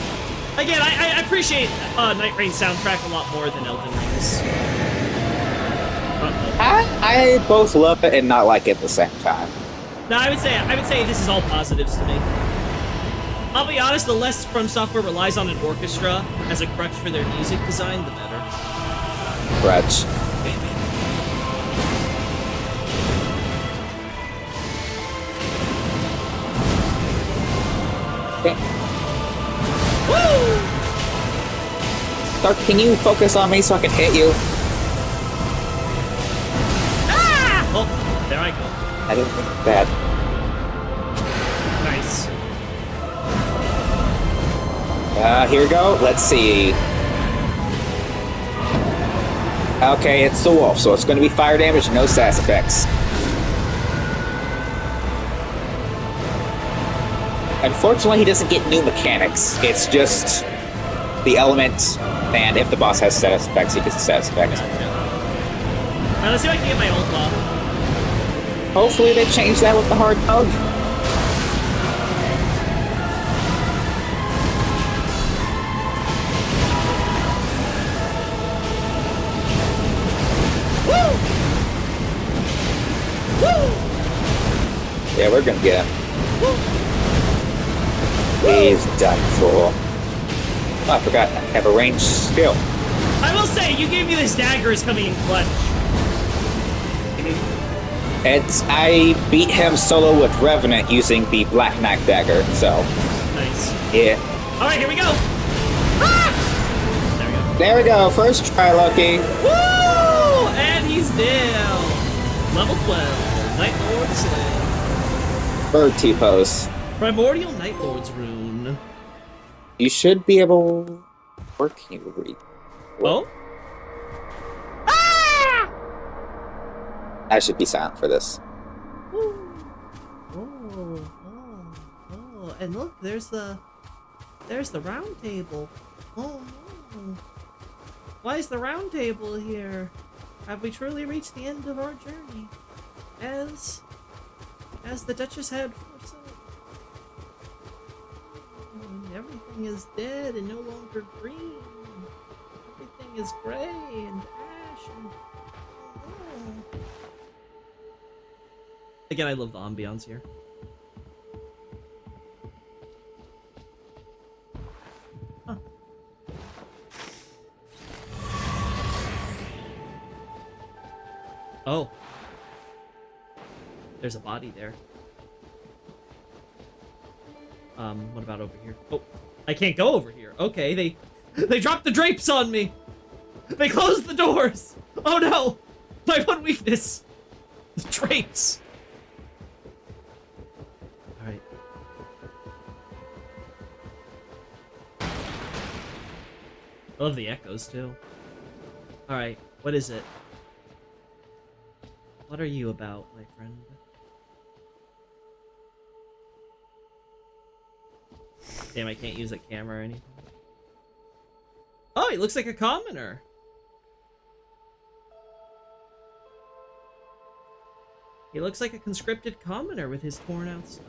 Again, I appreciate Night Rain soundtrack a lot more than Elden Ring's. I both love it and not like it at the same time. No, I would say this is all positives to me. I'll be honest, the less From Software relies on an orchestra as a crutch for their music design, the better. Crutch. Okay. Woo! Dark, can you focus on me so I can hit you? Ah! Oh, there I go. I didn't think of that. Nice. Here we go. Let's see. Okay, it's the wolf, so it's going to be fire damage, no status effects. Unfortunately, he doesn't get new mechanics. It's just the element, and if the boss has status effects, he gets a status effect. Gotcha. Alright, let's see if I can get my ult off. Hopefully they change that with the hard mode. Woo! Yeah, we're gonna get him. Woo! He's done for. Oh, I forgot. I have a ranged skill. I will say, you gave me this dagger is coming in clutch. I beat him solo with Revenant using the Black Knight dagger, so Nice. yeah. Alright, here we go! Ah! There we go. There we go. First try, Lucky. Woo! And he's down. Level 12. Night Lord Slain. Bird T-pose. Primordial Night Lord's rune. You should be able. Where can you read? Oh? Ah! I should be silent for this. Ooh. Oh, and look, there's the round table. Oh no. Why is the round table here? Have we truly reached the end of our journey? As the Duchess had foresaid. Everything is dead and no longer green. Everything is gray and ash and oh. Again, I love the ambiance here. Huh. Oh. There's a body there. What about over here? Oh, I can't go over here. Okay, they dropped the drapes on me. They closed the doors. Oh no, my one weakness. The drapes. All right. I love the echoes, too. Alright, what is it? What are you about, my friend? Damn, I can't use a camera or anything. Oh, he looks like a commoner. He looks like a conscripted commoner with his torn out stuff.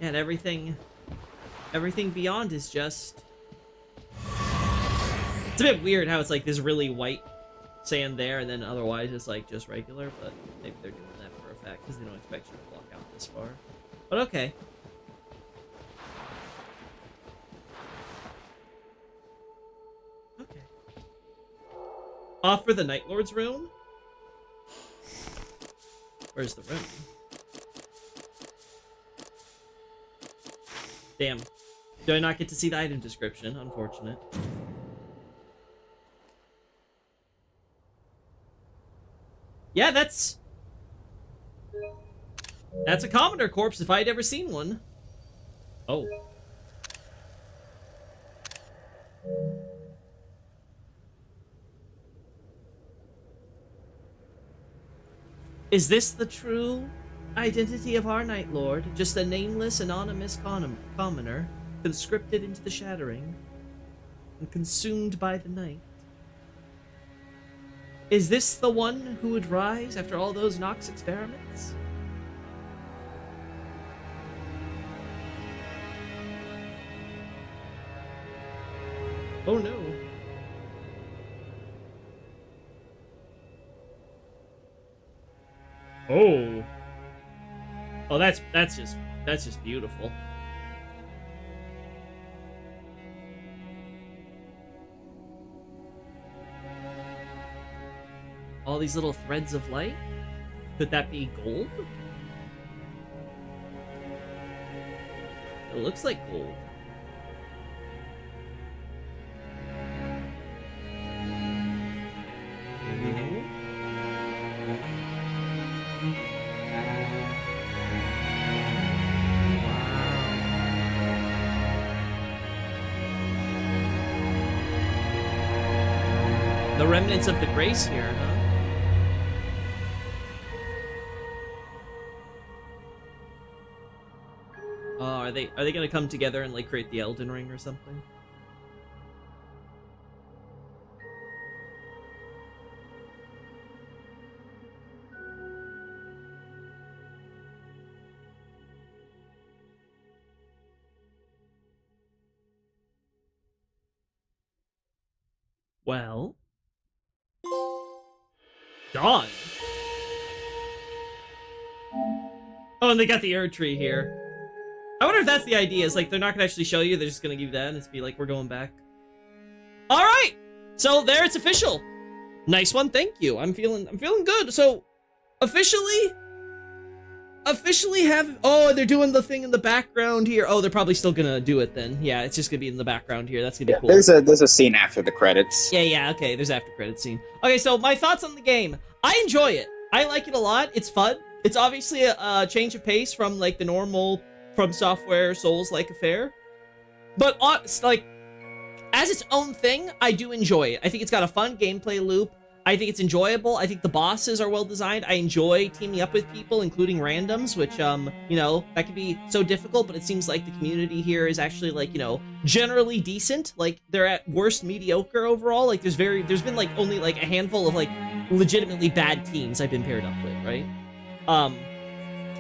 And everything beyond is just... It's a bit weird how it's like this really white sand there, and then otherwise it's like just regular, but maybe they're doing that for a fact because they don't expect you to walk out this far. But okay. Okay. Off for the Night Lord's room? Where's the room? Damn. Do I not get to see the item description? Unfortunate. Yeah, that's a commoner corpse if I'd ever seen one. Oh. Is this the true identity of our Night Lord? Just a nameless, anonymous commoner, conscripted into the Shattering, and consumed by the night? Is this the one who would rise after all those Nox experiments? Oh no. Oh. Oh, that's just beautiful. All these little threads of light? Could that be gold? It looks like gold. The remnants of the grace here, huh? Are they gonna come together and like create the Elden Ring or something? Well, Dawn. Oh, and they got the Erd Tree here. I wonder if that's the idea, is like they're not gonna actually show you, they're just gonna give you that and it's be like, we're going back. Alright! So there, it's official. Nice one, thank you. I'm feeling good. So officially have, oh, they're doing the thing in the background here. Oh, they're probably still gonna do it then. Yeah, it's just gonna be in the background here. That's gonna be cool. There's a scene after the credits. Yeah, okay, there's after credit scene. Okay, so my thoughts on the game. I enjoy it. I like it a lot. It's fun. It's obviously a change of pace from like the normal From Software Souls-like affair. But like, as its own thing, I do enjoy it. I think it's got a fun gameplay loop. I think it's enjoyable. I think the bosses are well designed. I enjoy teaming up with people, including randoms, which, you know, that can be so difficult, but it seems like the community here is actually, like, you know, generally decent. Like, they're at worst mediocre overall. Like, there's been, like, only, like, a handful of, like, legitimately bad teams I've been paired up with, right?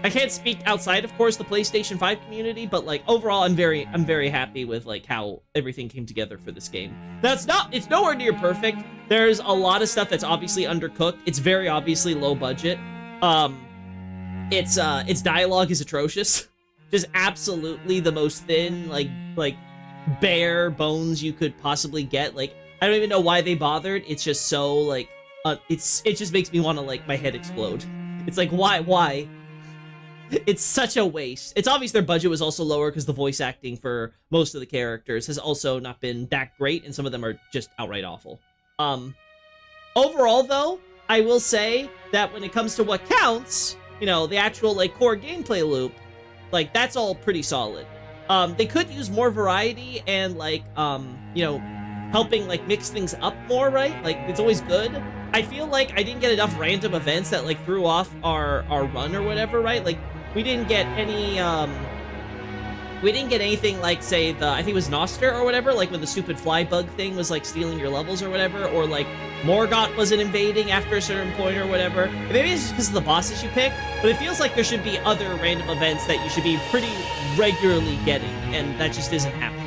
I can't speak outside, of course, the PlayStation 5 community, but, like, overall, I'm very happy with, like, how everything came together for this game. It's nowhere near perfect. There's a lot of stuff that's obviously undercooked. It's very obviously low budget. Its dialogue is atrocious. Just absolutely the most thin, like, bare bones you could possibly get. Like, I don't even know why they bothered. It's just so, like, it just makes me want to, like, my head explode. It's like, why? It's such a waste. It's obvious their budget was also lower because the voice acting for most of the characters has also not been that great, and some of them are just outright awful. Overall, though, I will say that when it comes to what counts, you know, the actual, like, core gameplay loop, like, that's all pretty solid. They could use more variety and like you know, helping like mix things up more, right? Like it's always good. I feel like I didn't get enough random events that like threw off our run or whatever, right? Like we didn't get any anything like, say, I think it was Noster or whatever, like when the stupid fly bug thing was like stealing your levels or whatever, or like Morgott wasn't invading after a certain point or whatever. Maybe it's just because of the bosses you pick, but it feels like there should be other random events that you should be pretty regularly getting, and that just isn't happening.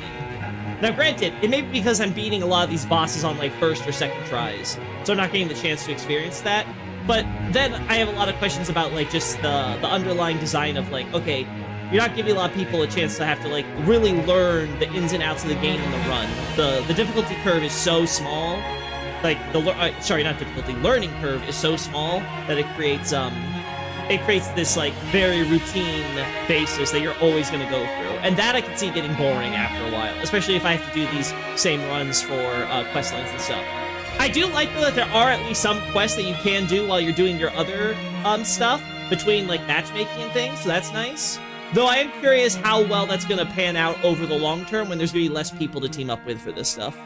Now, granted, it may be because I'm beating a lot of these bosses on like first or second tries, so I'm not getting the chance to experience that. But then I have a lot of questions about like just the underlying design of like, okay, you're not giving a lot of people a chance to have to like really learn the ins and outs of the game in the run. The difficulty curve is so small, like sorry, not difficulty, learning curve is so small that it creates this like very routine basis that you're always going to go through, and that I can see getting boring after a while, especially if I have to do these same runs for quest lines and stuff. I do like though that there are at least some quests that you can do while you're doing your other stuff between like matchmaking and things, so that's nice. Though I am curious how well that's going to pan out over the long term when there's going to be less people to team up with for this stuff.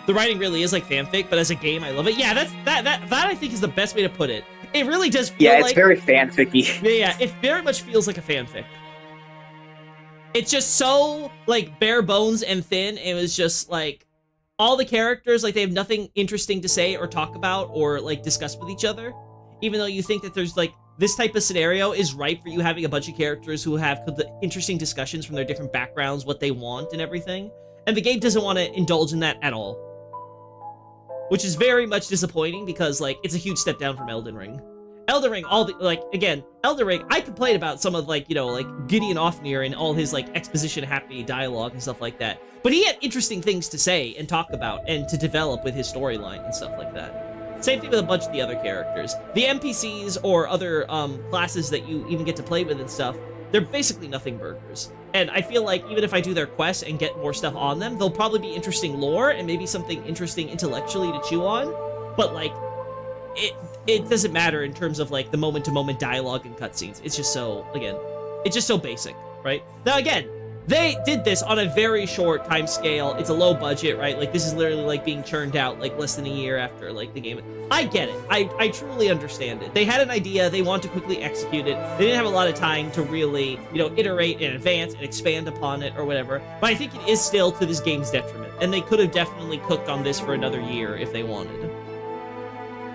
The writing really is like fanfic, but as a game, I love it. Yeah, that I think is the best way to put it. It really does feel like... Yeah, it's very fanficky. Yeah, it very much feels like a fanfic. It's just so, like, bare bones and thin. It was just, like, all the characters, like, they have nothing interesting to say or talk about or, like, discuss with each other. Even though you think that there's, like, this type of scenario is ripe for you having a bunch of characters who have interesting discussions from their different backgrounds, what they want and everything. And the game doesn't want to indulge in that at all. Which is very much disappointing because, like, it's a huge step down from Elden Ring. Elden Ring, Elden Ring, I complain about some of, like, you know, like, Gideon Ofnir and all his, like, exposition-happy dialogue and stuff like that. But he had interesting things to say and talk about and to develop with his storyline and stuff like that. Same thing with a bunch of the other characters. The NPCs or other classes that you even get to play with and stuff, they're basically nothing burgers. And I feel like even if I do their quests and get more stuff on them, they'll probably be interesting lore and maybe something interesting intellectually to chew on. But, like, it doesn't matter in terms of, like, the moment-to-moment dialogue and cutscenes. It's just so, again, it's just so basic, right? Now, again, they did this on a very short time scale. It's a low budget, right? Like, this is literally, like, being churned out, like, less than a year after, like, the game. I get it. I truly understand it. They had an idea. They want to quickly execute it. They didn't have a lot of time to really, you know, iterate and advance and expand upon it or whatever. But I think it is still to this game's detriment. And they could have definitely cooked on this for another year if they wanted.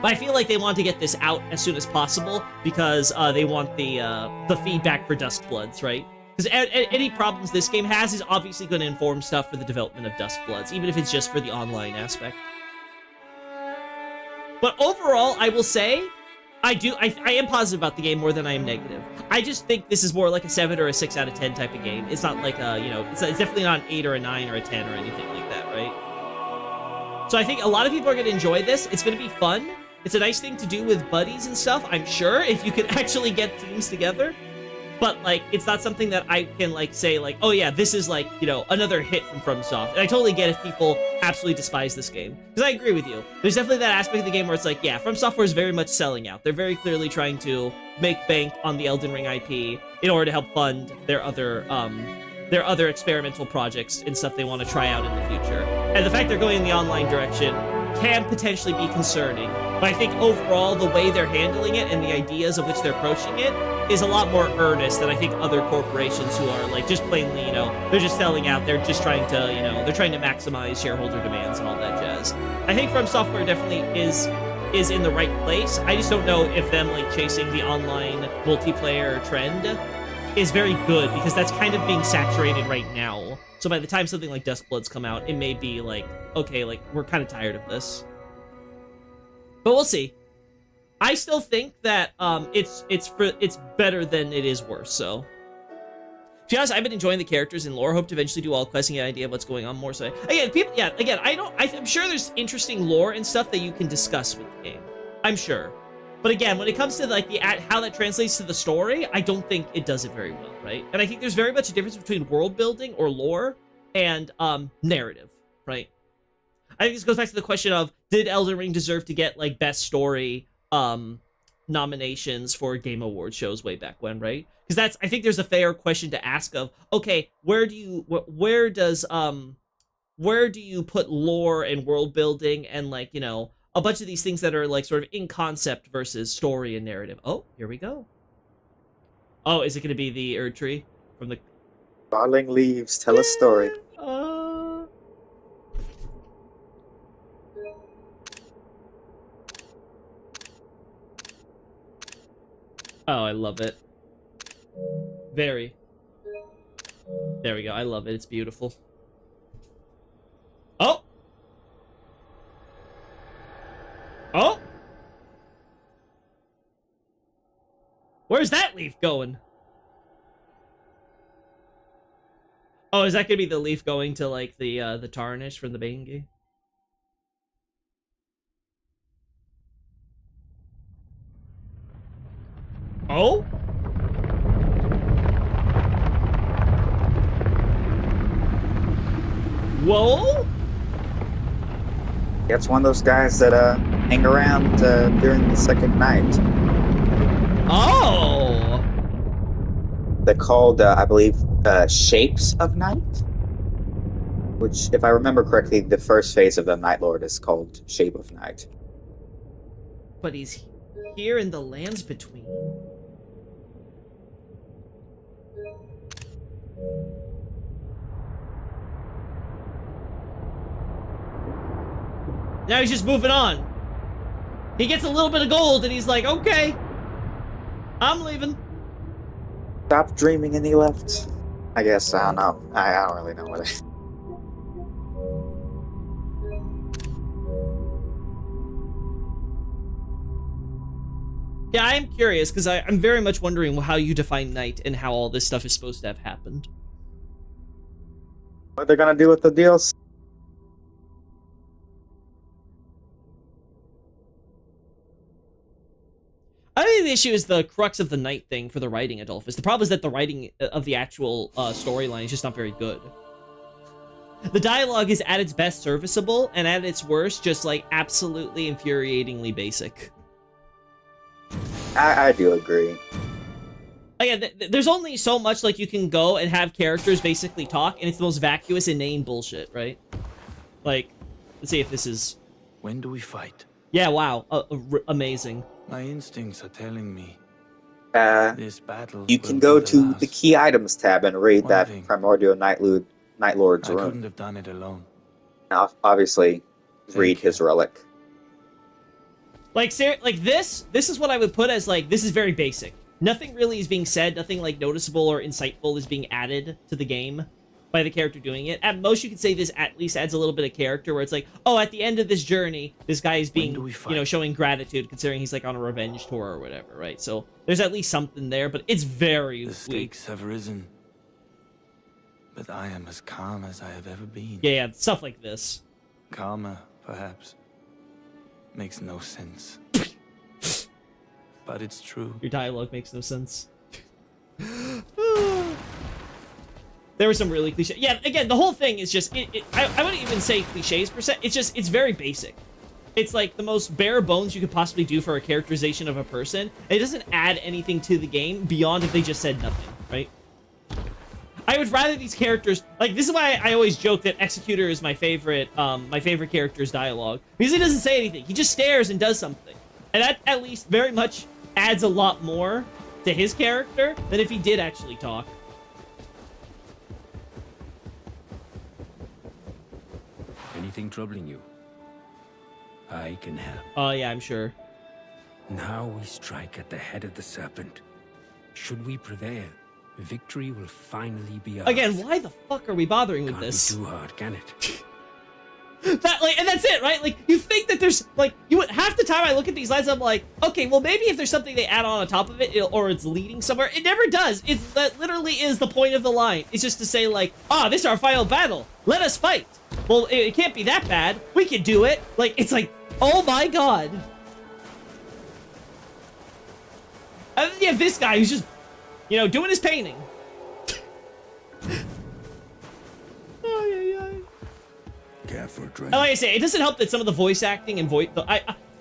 But I feel like they want to get this out as soon as possible because they want the feedback for Duskbloods, right? Because any problems this game has is obviously going to inform stuff for the development of Duskbloods, even if it's just for the online aspect. But overall, I will say, I am positive about the game more than I am negative. I just think this is more like a 7 or a 6 out of 10 type of game. It's not like a, you know, it's definitely not an 8 or a 9 or a 10 or anything like that, right? So I think a lot of people are going to enjoy this. It's going to be fun. It's a nice thing to do with buddies and stuff, I'm sure, if you can actually get teams together. But, like, it's not something that I can, like, say, like, oh, yeah, this is, like, you know, another hit from FromSoft. And I totally get if people absolutely despise this game. Because I agree with you. There's definitely that aspect of the game where it's like, yeah, From Software is very much selling out. They're very clearly trying to make bank on the Elden Ring IP in order to help fund their other experimental projects and stuff they want to try out in the future. And the fact they're going in the online direction can potentially be concerning. But I think overall, the way they're handling it and the ideas of which they're approaching it is a lot more earnest than I think other corporations who are, like, just plainly, you know, they're just selling out. They're just trying to, you know, they're trying to maximize shareholder demands and all that jazz. I think From Software definitely is in the right place. I just don't know if them, like, chasing the online multiplayer trend is very good, because that's kind of being saturated right now. So by the time something like Duskbloods come out, it may be like, okay, like, we're kind of tired of this. But we'll see. I still think that it's better than it is worse, so. To be honest, I've been enjoying the characters and lore. Hope to eventually do all quests and get an idea of what's going on more. So again, I'm sure there's interesting lore and stuff that you can discuss with the game. I'm sure. But again, when it comes to, like, how that translates to the story, I don't think it does it very well, right? And I think there's very much a difference between world building or lore and narrative, right? I think this goes back to the question of, did Elden Ring deserve to get, like, best story nominations for Game Award shows way back when, right? Because I think there's a fair question to ask of, okay, where do you put lore and world building and, like, you know, a bunch of these things that are like sort of in concept versus story and narrative. Oh, here we go. Oh, is it going to be the Erd Tree from the Falling leaves tell a story. Oh, I love it. Very. There we go. I love it. It's beautiful. Oh! Oh! Where's that leaf going? Oh, is that gonna be the leaf going to, like, the tarnish from the Bangi? Oh? Whoa? It's one of those guys that hang around during the second night. Oh! They're called, I believe, Shapes of Night. Which, if I remember correctly, the first phase of the Night Lord is called Shape of Night. But he's here in the lands between. Now he's just moving on. He gets a little bit of gold and he's like, okay, I'm leaving. Stop dreaming and he left. I guess, I don't know. I don't really know what it. Yeah, I am curious, because I'm very much wondering how you define night and how all this stuff is supposed to have happened. What they're gonna do with the deals? I think the issue is the crux of the night thing for the writing, Adolphus. The problem is that the writing of the actual storyline is just not very good. The dialogue is at its best serviceable, and at its worst, just, like, absolutely infuriatingly basic. I do agree. Again, there's only so much, like, you can go and have characters basically talk, and it's the most vacuous, inane bullshit, right? Like, let's see if this is... When do we fight? Yeah, wow. Amazing. My instincts are telling me this battle. You can will go be to last. the Key Items tab and read One that thing. Primordial Night Lord's I rune. couldn't have done it alone. Now, obviously, read Thank you. his relic. Like, this is what I would put as, like, this is very basic. Nothing really is being said, nothing, like, noticeable or insightful is being added to the game by the character doing it. At most, you could say this at least adds a little bit of character, where it's like, oh, at the end of this journey, this guy is being, do we you fight? know, showing gratitude, considering he's, like, on a revenge tour or whatever, right? So, there's at least something there, but it's very The weak. stakes have risen, but I am as calm as I have ever been. Yeah, stuff like this. Calmer, perhaps, makes no sense. But it's true. Your dialogue makes no sense. There were some really cliche. Yeah, again, the whole thing is just... I wouldn't even say cliches per se. It's just... It's very basic. It's like the most bare bones you could possibly do for a characterization of a person. It doesn't add anything to the game beyond if they just said nothing, right? I would rather these characters... Like, this is why I always joke that Executor is my favorite character's dialogue. Because he doesn't say anything. He just stares and does something. And that, at least, very much adds a lot more to his character than if he did actually talk. Anything troubling you? I can help. Oh, yeah, I'm sure. Now we strike at the head of the serpent. Should we prevail, victory will finally be ours. Again, why the fuck are we bothering with Can't this? be too hard, can it? That, like, and that's it, right? Like, you think that there's, like, half the time I look at these lines, I'm like, okay, well, maybe if there's something they add on top of it, or it's leading somewhere. It never does. That literally is the point of the line. It's just to say, like, ah, this is our final battle. Let us fight. Well, it can't be that bad. We can do it. Like, it's like, oh my god. And then you have this guy who's just, you know, doing his painting. Careful, Drake. And like I say, it doesn't help that some of the voice acting and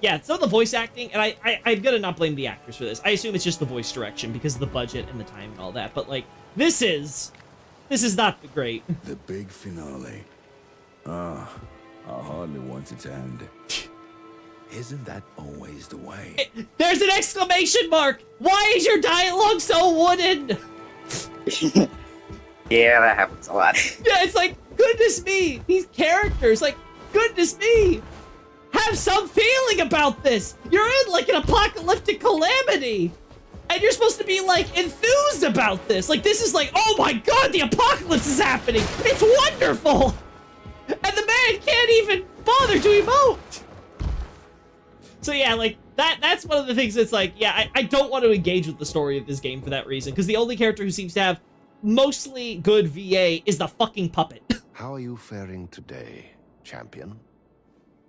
yeah, so the voice acting, and I'm gonna not blame the actors for this. I assume it's just the voice direction because of the budget and the time and all that. But like, this is not great. The big finale. Ah, I hardly want it to end. Isn't that always the way? There's an exclamation mark! Why is your dialogue so wooden? Yeah, that happens a lot. Yeah, it's like, goodness me, these characters, like, goodness me, have some feeling about this. You're in like an apocalyptic calamity, and you're supposed to be like enthused about this. Like, this is like, oh my god, the apocalypse is happening. It's wonderful, and the man can't even bother to emote. So yeah, like that's one of the things that's like, yeah, I don't want to engage with the story of this game for that reason, because the only character who seems to have mostly good VA is the fucking puppet. How are you faring today, champion?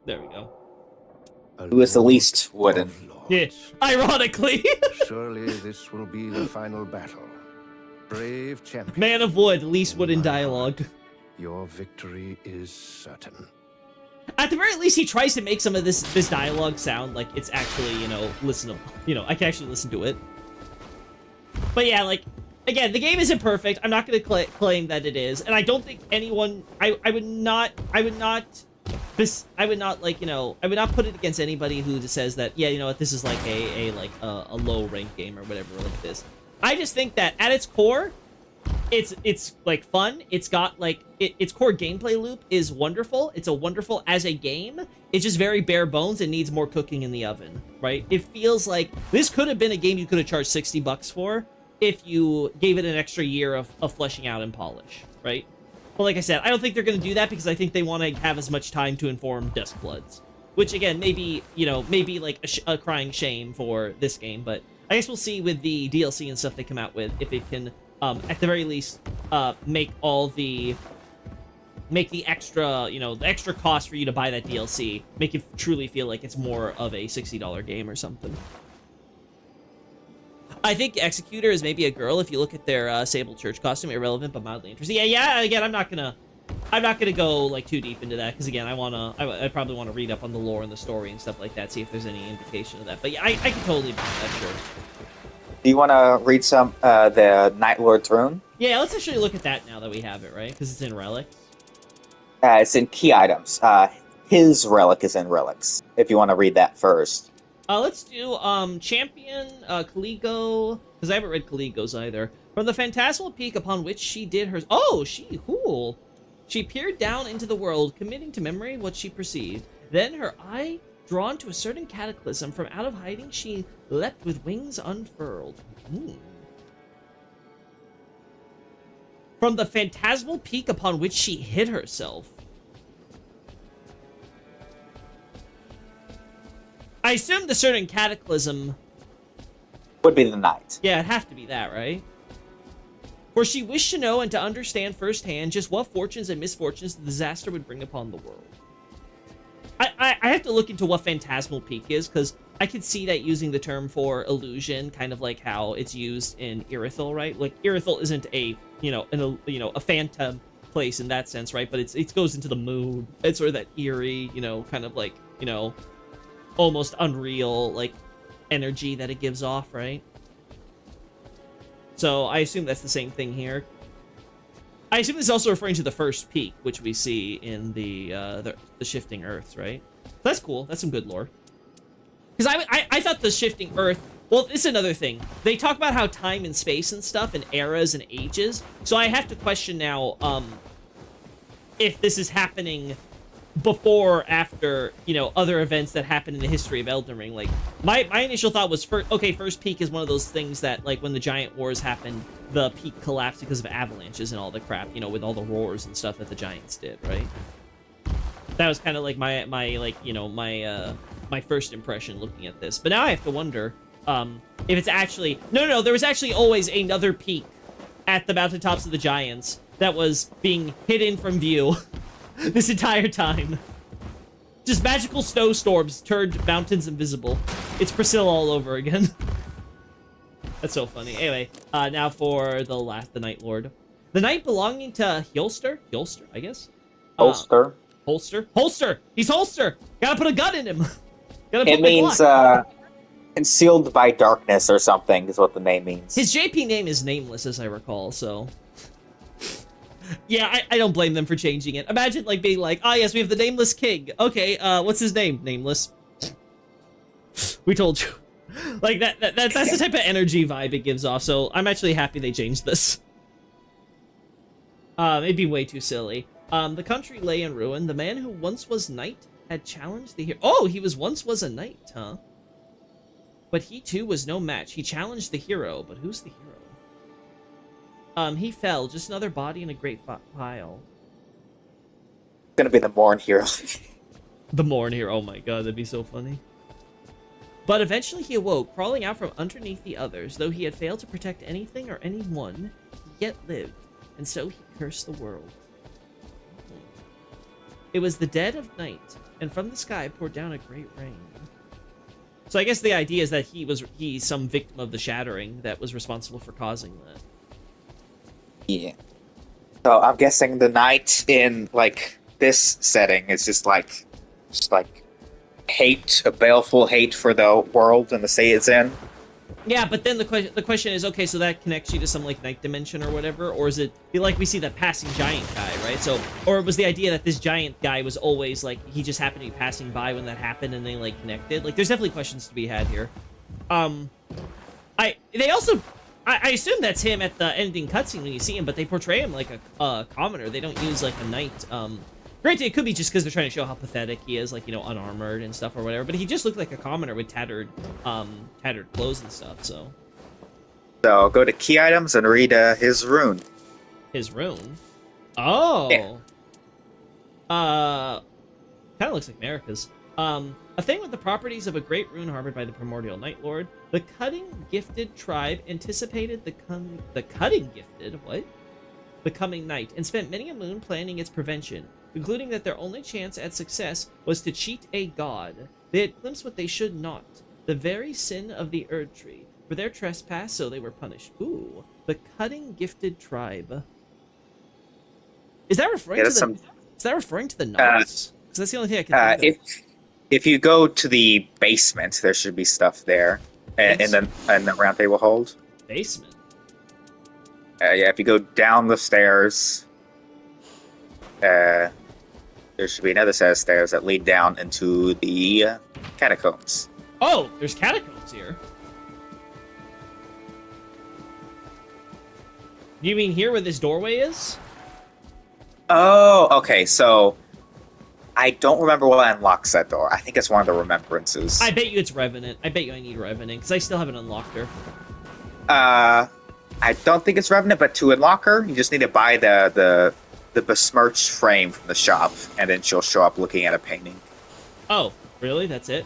There we go. Who is the least wooden? Yeah, ironically. Surely this will be the final battle. Brave champion. Man of Wood, least wooden dialogue. Your victory is certain. At the very least, he tries to make some of this dialogue sound like it's actually, you know, listenable. You know, I can actually listen to it. But yeah, like, again, the game isn't perfect. I'm not going to claim that it is, and I don't think anyone. I would not like, you know, I would not put it against anybody who says that, yeah, you know what, this is like a low rank game or whatever like this. I just think that at its core, it's like fun. It's got like its core gameplay loop is wonderful. It's a wonderful as a game. It's just very bare bones and needs more cooking in the oven, right? It feels like this could have been a game you could have charged $60 for if you gave it an extra year of fleshing out and polish, right? But like I said, I don't think they're going to do that because I think they want to have as much time to inform Duskbloods, which again, maybe, you know, maybe like a crying shame for this game, but I guess we'll see with the DLC and stuff they come out with if it can, at the very least, make the extra, you know, the extra cost for you to buy that DLC, make it truly feel like it's more of a $60 game or something. I think Executor is maybe a girl if you look at their Sable Church costume. Irrelevant but mildly interesting. Yeah. Again, I'm not gonna go like too deep into that because again, I probably want to read up on the lore and the story and stuff like that, see if there's any indication of that. But yeah, I can totally buy that, sure. Do you want to read some the Night Lord's rune? Yeah, let's actually look at that now that we have it, right? Because it's in relics. It's in key items. His relic is in relics. If you want to read that first. Let's do Champion Caligo, because I haven't read Caligo's either. From the phantasmal peak upon which she did her... Oh, cool. She peered down into the world, committing to memory what she perceived. Then her eye, drawn to a certain cataclysm, from out of hiding she leapt with wings unfurled. From the phantasmal peak upon which she hid herself. I assume the certain cataclysm would be the night. Yeah, it'd have to be that, right? For she wished to know and to understand firsthand just what fortunes and misfortunes the disaster would bring upon the world. I have to look into what Phantasmal Peak is, because I could see that using the term for illusion, kind of like how it's used in Irithyll, right? Like, Irithyll isn't a phantom place in that sense, right? But it goes into the mood. It's sort of that eerie, you know, kind of like, you know, almost unreal, like, energy that it gives off, right? So I assume that's the same thing here. I assume this is also referring to the first peak, which we see in the Shifting Earths, right? That's cool. That's some good lore. Because I thought the Shifting Earth... Well, this is another thing. They talk about how time and space and stuff, and eras and ages. So I have to question now if this is happening before or after, you know, other events that happen in the history of Elden Ring. Like, my initial thought was, first peak is one of those things that, like, when the giant wars happened, the peak collapsed because of avalanches and all the crap, you know, with all the roars and stuff that the giants did, right? That was kind of like my first impression looking at this. But now I have to wonder if it's actually... No, there was actually always another peak at the mountaintops of the giants that was being hidden from view this entire time. Just magical snowstorms turned mountains invisible. It's Priscilla all over again. That's so funny. Anyway, now for the Night Lord. The knight belonging to Holster, I guess? Holster. Holster? He's Holster! Gotta put a gun in him! Gotta put It my means block. concealed by darkness or something is what the name means. His JP name is Nameless, as I recall, so... Yeah, I don't blame them for changing it. Imagine, like, being like, ah, yes, we have the Nameless King. Okay, what's his name? Nameless. We told you. Like, that's the type of energy vibe it gives off, so I'm actually happy they changed this. It'd be way too silly. The country lay in ruin. The man who once was knight had challenged the hero. Oh, he once was a knight, huh? But he too was no match. He challenged the hero, but who's the hero? He fell. Just another body in a great pile. It's gonna be the Morn hero. The Morn hero. Oh my god, that'd be so funny. But eventually he awoke, crawling out from underneath the others. Though he had failed to protect anything or anyone, he yet lived, and so he cursed the world. It was the dead of night, and from the sky poured down a great rain. So I guess the idea is that he's some victim of the shattering that was responsible for causing that. Yeah. So I'm guessing the knight in like this setting is just like hate, a baleful hate for the world and the state it's in. Yeah, but then the question is, okay, so that connects you to some like night dimension or whatever, or is it like we see that passing giant guy, right? So, or was the idea that this giant guy was always like he just happened to be passing by when that happened and they like connected? Like, there's definitely questions to be had here. I assume that's him at the ending cutscene when you see him, but they portray him like a commoner. They don't use like a knight. Granted, it could be just because they're trying to show how pathetic he is, like, you know, unarmored and stuff or whatever. But he just looked like a commoner with tattered clothes and stuff. So go to key items and read his rune. His rune. Oh. Yeah. Kind of looks like America's. A thing with the properties of a great rune harbored by the primordial Night Lord. The cutting gifted tribe anticipated the cutting gifted what? The coming night and spent many a moon planning its prevention, concluding that their only chance at success was to cheat a god. They had glimpsed what they should not, the very sin of the Erd Tree. For their trespass, so they were punished. Ooh, the cutting gifted tribe. Is that referring to the? Is that referring to the Nauts? Because that's the only thing I can think of. If you go to the basement, there should be stuff there, and the round table hold. Basement. Yeah, if you go down the stairs, there should be another set of stairs that lead down into the catacombs. Oh, there's catacombs here. You mean here where this doorway is? Oh, okay, so I don't remember what unlocks that door. I think it's one of the remembrances. I bet you it's Revenant. I bet you I need Revenant, because I still haven't unlocked her. I don't think it's Revenant, but to unlock her, you just need to buy the besmirched frame from the shop, and then she'll show up looking at a painting. Oh, really? That's it?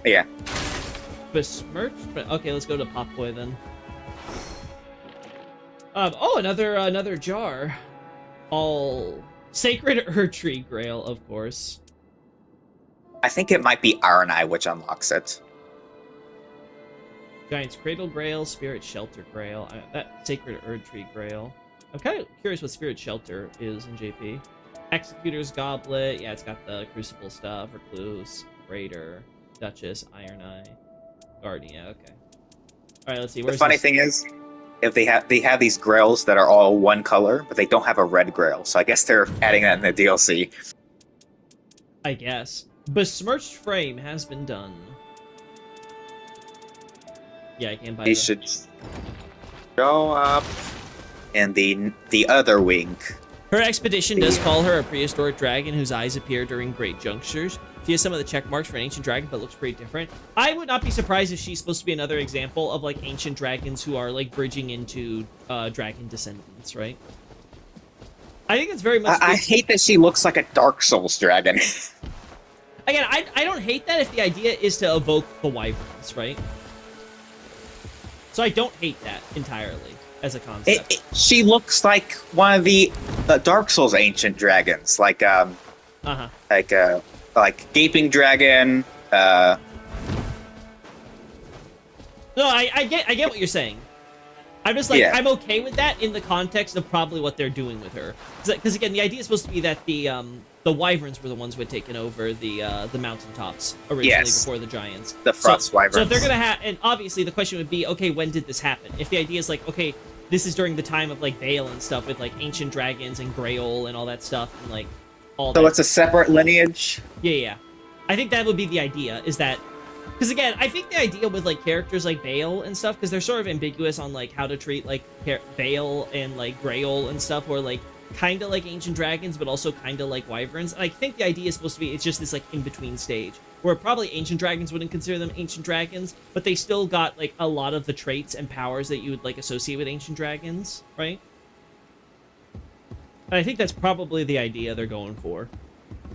Yeah. Besmirched? Okay, let's go to Pop Boy then. Oh, another jar. All Sacred Erd Tree Grail, of course. I think it might be Iron Eye which unlocks it. Giant's Cradle Grail, Spirit Shelter Grail, that Sacred Erd Tree Grail. I'm kind of curious what Spirit Shelter is in JP. Executor's Goblet, yeah, it's got the Crucible stuff, Recluse, Raider, Duchess, Iron Eye, Guardian, yeah, okay. Alright, let's see, The funny thing is, if they have these grails that are all one color, but they don't have a red grail, so I guess they're adding that in the DLC. I guess. Besmirched Frame has been done. Yeah, I can buy He that. should show up in the other wing. Her expedition does call her a prehistoric dragon whose eyes appear during great junctures. She has some of the check marks for an ancient dragon, but looks pretty different. I would not be surprised if she's supposed to be another example of, like, ancient dragons who are, like, bridging into dragon descendants, right? I think it's very much... I hate that she looks like a Dark Souls dragon. Again, I don't hate that if the idea is to evoke the wyverns, right? So I don't hate that entirely as a concept. She looks like one of the Dark Souls ancient dragons, like Gaping Dragon. No, I get what you're saying. I'm just like, Yeah. I'm okay with that in the context of probably what they're doing with her. Because again, the idea is supposed to be that the wyverns were the ones who had taken over the mountaintops originally Yes. before the giants. The frost wyverns. So if they're gonna have, and obviously the question would be, okay, when did this happen? If the idea is like, okay, this is during the time of like Bale and stuff with like ancient dragons and Grail and all that stuff and like all So that. it's a separate lineage? Yeah. I think that would be the idea, is that... Because, again, I think the idea with, like, characters like Bale and stuff, because they're sort of ambiguous on, like, how to treat, like, Bale and, like, Grail and stuff, or, like, kind of like ancient dragons, but also kind of like wyverns. And I think the idea is supposed to be, it's just this, like, in-between stage, where probably ancient dragons wouldn't consider them ancient dragons, but they still got, like, a lot of the traits and powers that you would, like, associate with ancient dragons, right? And I think that's probably the idea they're going for,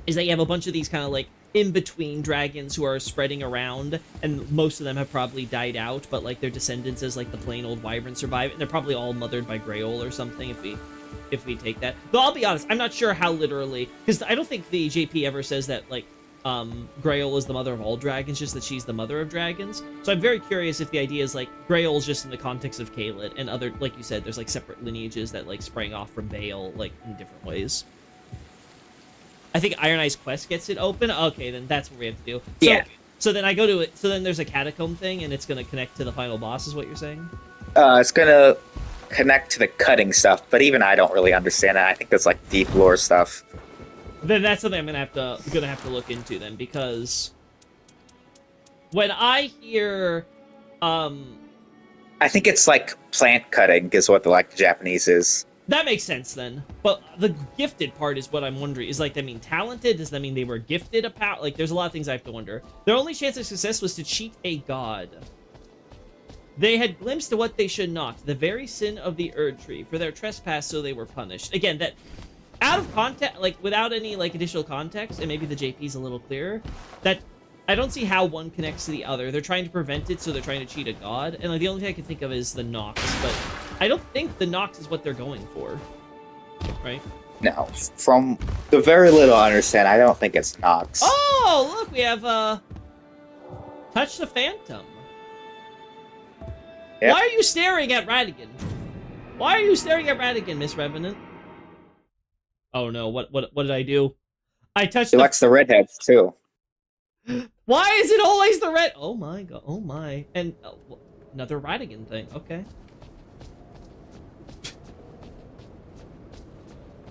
is that you have a bunch of these kind of, like, in-between dragons who are spreading around, and most of them have probably died out, but, like, their descendants as, like, the plain old wyvern survive, and they're probably all mothered by Grail or something, if we take that. Though, I'll be honest, I'm not sure how literally, because I don't think the JP ever says that, like, Grail is the mother of all dragons, just that she's the mother of dragons. So I'm very curious if the idea is, like, Grail is just in the context of Caelid, and other, like you said, there's, like, separate lineages that, like, sprang off from Bale, like, in different ways. I think Iron Eye's quest gets it open. Okay, then that's what we have to do. So, Yeah. So then I go to it. So then there's a catacomb thing, and it's going to connect to the final boss, is what you're saying? It's gonna connect to the cutting stuff, but even I don't really understand that. I think that's like deep lore stuff. Then that's something I'm gonna have to look into then, because when I hear, I think it's like plant cutting is what the Japanese is. that makes sense then. But the gifted part is what I'm wondering. Is that mean talented? Does that mean they were gifted a power? Like, there's a lot of things I have to wonder. Their only chance of success was to cheat a god. They had glimpsed to what they should not, the very sin of the Erd Tree. For their trespass, so they were punished. Again, that out of context, like, without any, like, additional context, and maybe the JP's a little clearer, that I don't see how one connects to the other. They're trying to prevent it, so they're trying to cheat a god. And, like, the only thing I can think of is the Nox, but I don't think the Nox is what they're going for. Right? No, from the very little I understand, I don't think it's Nox. Oh, look, we have, Touch the Phantom. Yep. Why are you staring at Radigan? Why are you staring at Radigan, Miss Revenant? Oh no, what did I do? I touched He the... likes the redheads too. Why is it always the red? Oh my god, oh my. And another Radigan thing, okay.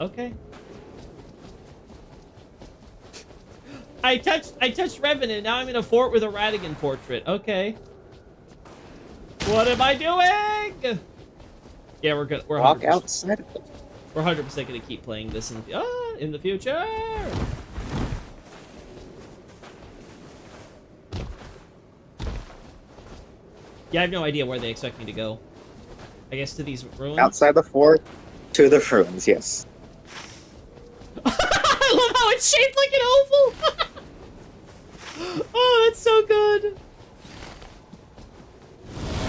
Okay. I touched Revenant, now I'm in a fort with a Radigan portrait, okay. What am I doing? Yeah, we're good. We're Walk 100%. outside of it. We're 100% gonna keep playing this in the future. Yeah, I have no idea where they expect me to go. I guess to these ruins. Outside the fort to the ruins, yes. I love how it's shaped like an oval. Oh, that's so good.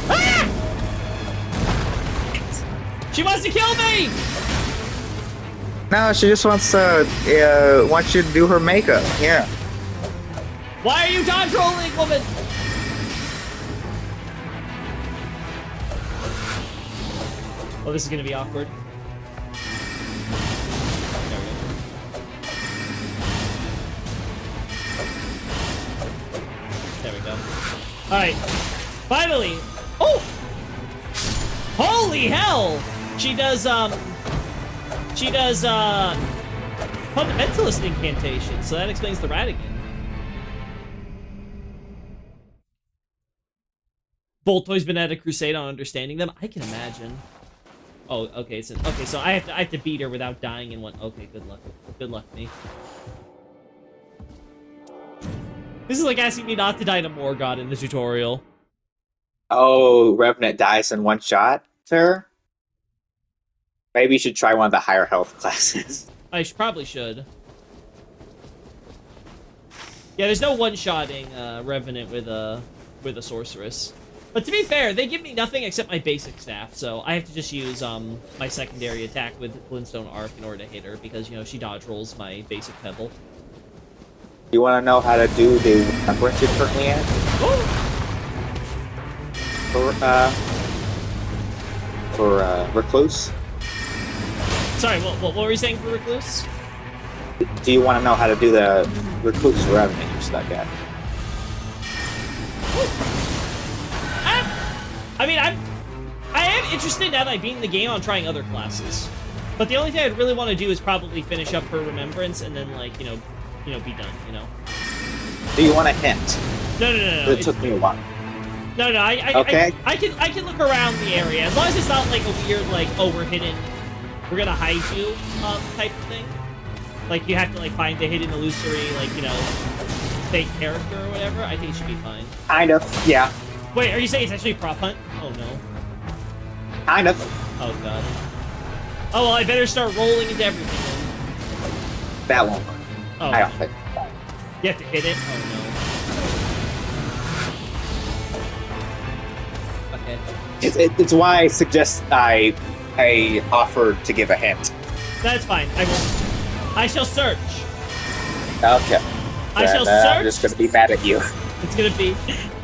Ah! She wants to kill me. No, she just wants you to do her makeup. Yeah. Why are you dodge rolling, woman? Oh, this is gonna be awkward. There we go. Alright. Finally! Oh! Holy hell! She does Fundamentalist incantation, so that explains the Radigan. Voltoy's been at a crusade on understanding them. I can imagine. Oh, okay. So I have to beat her without dying in one. Okay, good luck. Good luck, me. This is like asking me not to die to Morgott in the tutorial. Oh, Revenant dies in one shot, sir? Maybe you should try one of the higher health classes. I probably should. Yeah, there's no one-shotting Revenant with a sorceress. But to be fair, they give me nothing except my basic staff, so I have to just use my secondary attack with Glintstone Arc in order to hit her, because, you know, she dodge rolls my basic pebble. You want to know how to do the remembrance you're currently at? Oh! for Recluse? Sorry, what were you saying for Recluse? Do you want to know how to do the Recluse Revenant you're stuck at? I mean, I am interested now that I've beaten the game on trying other classes. But the only thing I'd really want to do is probably finish up her Remembrance and then, like, you know, be done, you know? Do you want a hint? No. It took me a while. No, Okay. I can look around the area. As long as it's not, like, a weird, like, oh, we're gonna hide you, type of thing. Like, you have to, like, find the hidden illusory, like, you know, fake character or whatever. I think it should be fine. Kind of, yeah. Wait, are you saying it's actually prop hunt? Oh, no. Kind of. Oh, God. Oh, well, I better start rolling into everything then. That won't work. Oh, I don't think. you have to hit it? Oh, no. Okay. It's why I suggest I offered to give a hint. That's fine. I will. I shall search. Okay. I shall I'm search. just gonna be mad at you. It's gonna be.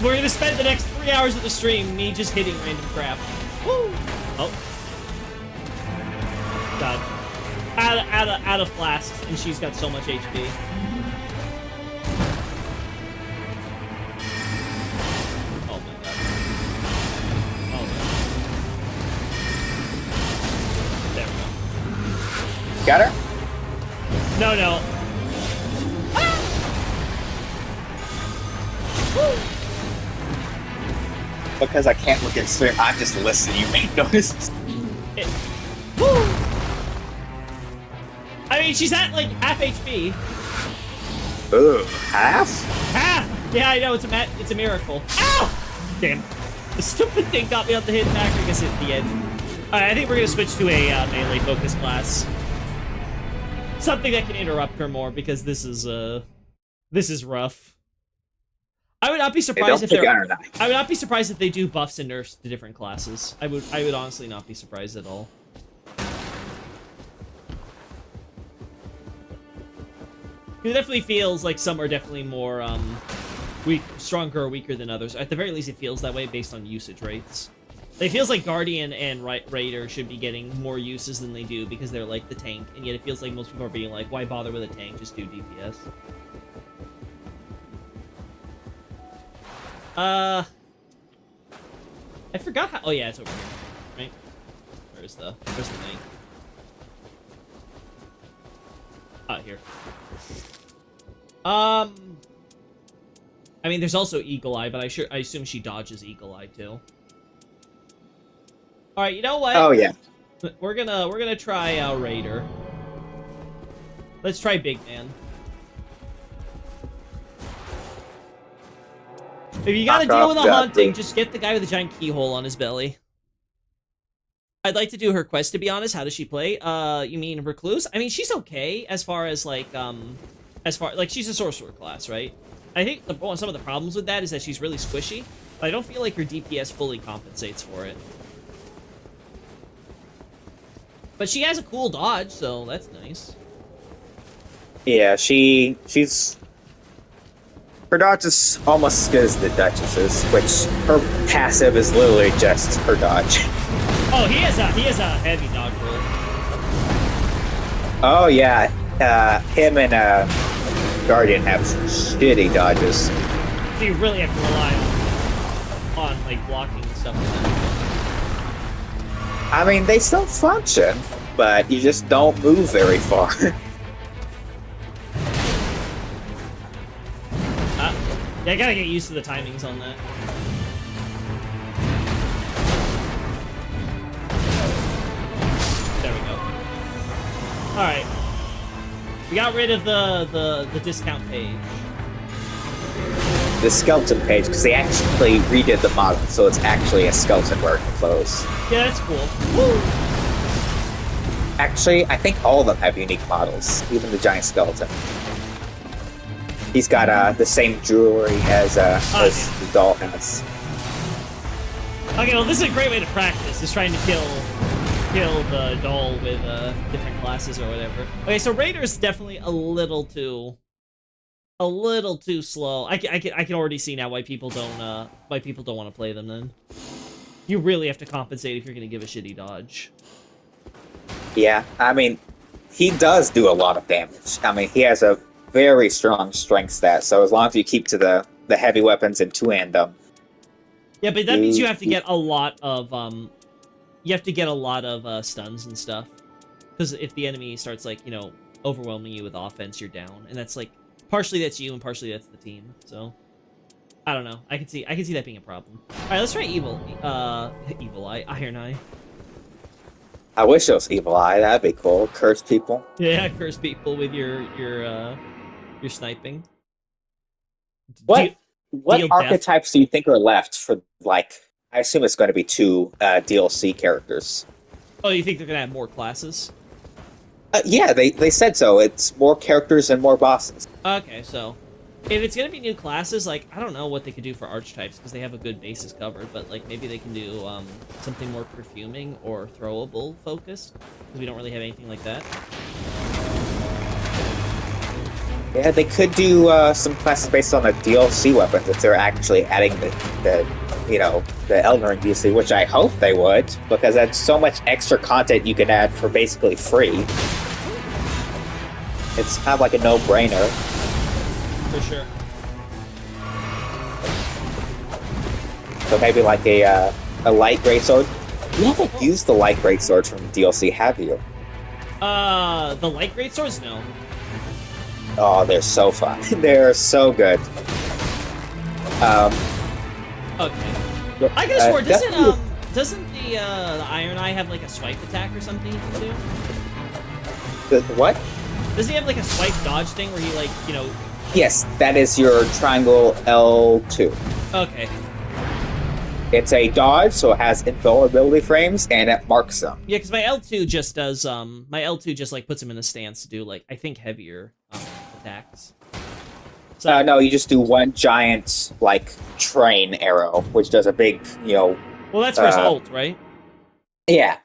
We're gonna spend the next 3 hours of the stream me just hitting random crap. Woo! Oh. God. Out of flasks, and she's got so much HP. Oh my God. Oh no. There we go. Got her? No. Because I can't look at stream, I'm just listening. You make noises. Woo! I mean, she's at like half HP. Ugh, half? Half! Yeah, I know, it's a miracle. Ow! Damn. The stupid thing got me on the hidden back, I guess, at the edge. Alright, I think we're gonna switch to a melee focus class. Something that can interrupt her more, because this is rough. I would not be surprised if I would not be surprised if they do buffs and nerfs to different classes. I would honestly not be surprised at all. It definitely feels like some are definitely more stronger or weaker than others. At the very least, it feels that way based on usage rates. It feels like Guardian and Raider should be getting more uses than they do because they're like the tank, and yet it feels like most people are being like, why bother with a tank? Just do DPS. I forgot how. Oh yeah, it's over here, right? Where's the thing? Here. I mean, there's also Eagle Eye, but I assume she dodges Eagle Eye too. All right, you know what? Oh yeah. We're gonna try Raider. Let's try Big Man. If you gotta deal with a haunting, just get the guy with the giant keyhole on his belly. I'd like to do her quest, to be honest. How does she play? You mean Recluse? I mean, she's okay as far as, like, she's a sorcerer class, right? I think some of the problems with that is that she's really squishy, but I don't feel like her DPS fully compensates for it. But she has a cool dodge, so that's nice. Yeah, she's... Her dodge is almost as good as the Duchess's, which her passive is literally just her dodge. Oh, he has a heavy dodge roll. Oh yeah, him and Guardian have shitty dodges. So you really have to rely on like blocking and stuff like that. I mean, they still function, but you just don't move very far. Yeah, I gotta get used to the timings on that. There we go. Alright. We got rid of the discount page. The skeleton page, because they actually redid the model, so it's actually a skeleton wearing clothes. Yeah, that's cool. Woo! Actually, I think all of them have unique models, even the giant skeleton. He's got the same jewelry as the doll has. Okay, well, this is a great way to practice, is trying to kill the doll with different classes or whatever. Okay, so Raider's definitely a little too slow. I can already see now why people don't want to play them then. You really have to compensate if you're going to give a shitty dodge. Yeah, I mean, he does do a lot of damage. I mean, he has a very strong strength stat, so as long as you keep to the heavy weapons and two-hand them. Yeah, but that means you have to get a lot of stuns and stuff. Because if the enemy starts, like, you know, overwhelming you with offense, you're down. And that's, like, partially that's you and partially that's the team. So, I don't know. I can see that being a problem. Alright, let's try Evil Eye, Iron Eye. I wish it was Evil Eye. That'd be cool. Curse people. Yeah, curse people with your sniping. What deal archetypes do you think are left for, like, I assume it's going to be 2 DLC characters. Oh, you think they're gonna have more classes? Yeah, they said so. It's more characters and more bosses. Okay, so if it's gonna be new classes, like, I don't know what they could do for archetypes because they have a good basis covered, but like maybe they can do something more perfuming or throwable focused because we don't really have anything like that. Yeah, they could do some classes based on the DLC weapons if they're actually adding the Elden Ring DLC, which I hope they would, because that's so much extra content you can add for basically free. It's kind of like a no-brainer. For sure. So maybe like a light greatsword. You haven't used the light greatsword from DLC, have you? The light greatswords? No. Oh, they're so fun. They're so good. Okay. I could have swore, definitely- doesn't the Iron Eye have like a swipe attack or something you can do? What? Does he have like a swipe dodge thing where he like, you know... Yes, that is your triangle L2. Okay. It's a dodge, so it has invulnerability frames, and it marks them. Yeah, because my L2 just does, my L2 just like puts him in a stance to do like, I think heavier attacks. So, No, you just do one giant, like, train arrow, which does a big, well, that's for his ult, right? Yeah.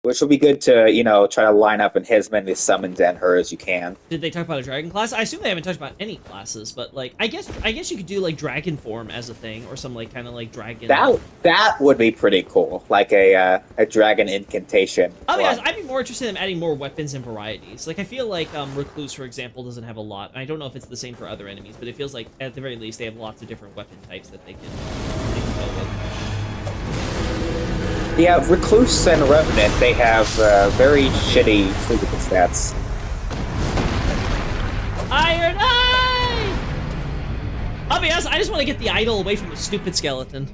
Which will be good to, try to line up in as many summons and her as you can. Did they talk about a dragon class? I assume they haven't touched about any classes, but like, I guess you could do like dragon form as a thing, or some like kind of like dragon. That would be pretty cool, like a dragon incantation. Oh yeah, I'd be more interested in adding more weapons and varieties. Like I feel like Recluse, for example, doesn't have a lot. And I don't know if it's the same for other enemies, but it feels like at the very least they have lots of different weapon types that they can go with. Yeah, Recluse and Revenant, they have very shitty physical stats. Iron Eye! I'll be honest, I just want to get the idol away from the stupid skeleton.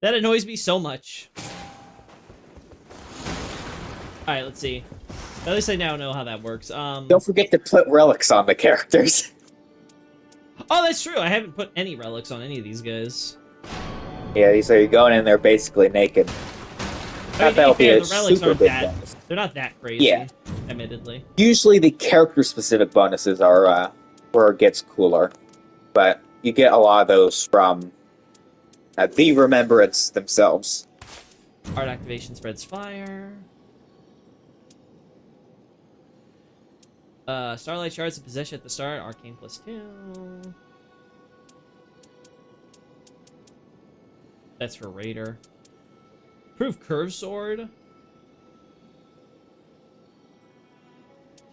That annoys me so much. Alright, let's see. At least I now know how that works. Don't forget to put relics on the characters. Oh, that's true. I haven't put any relics on any of these guys. Yeah, so you're going in there basically naked. I mean, That'll be a the relics super aren't big that. bonus. They're not that crazy. Yeah. Admittedly. Usually the character-specific bonuses are where it gets cooler, but you get a lot of those from the Remembrance themselves. Art activation spreads fire. Starlight shards in possession at the start. Arcane +2. That's for Raider. Proof curve sword.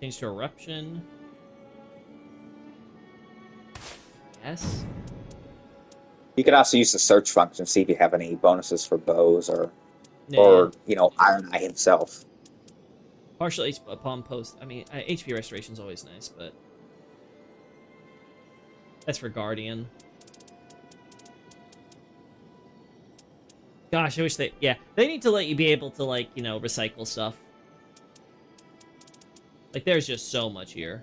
Change to eruption. Yes. You can also use the search function, see if you have any bonuses for bows or Iron Eye himself. Partial HP upon post. I mean, HP restoration is always nice, but that's for Guardian. Gosh, I wish they need to let you be able to recycle stuff. Like there's just so much here.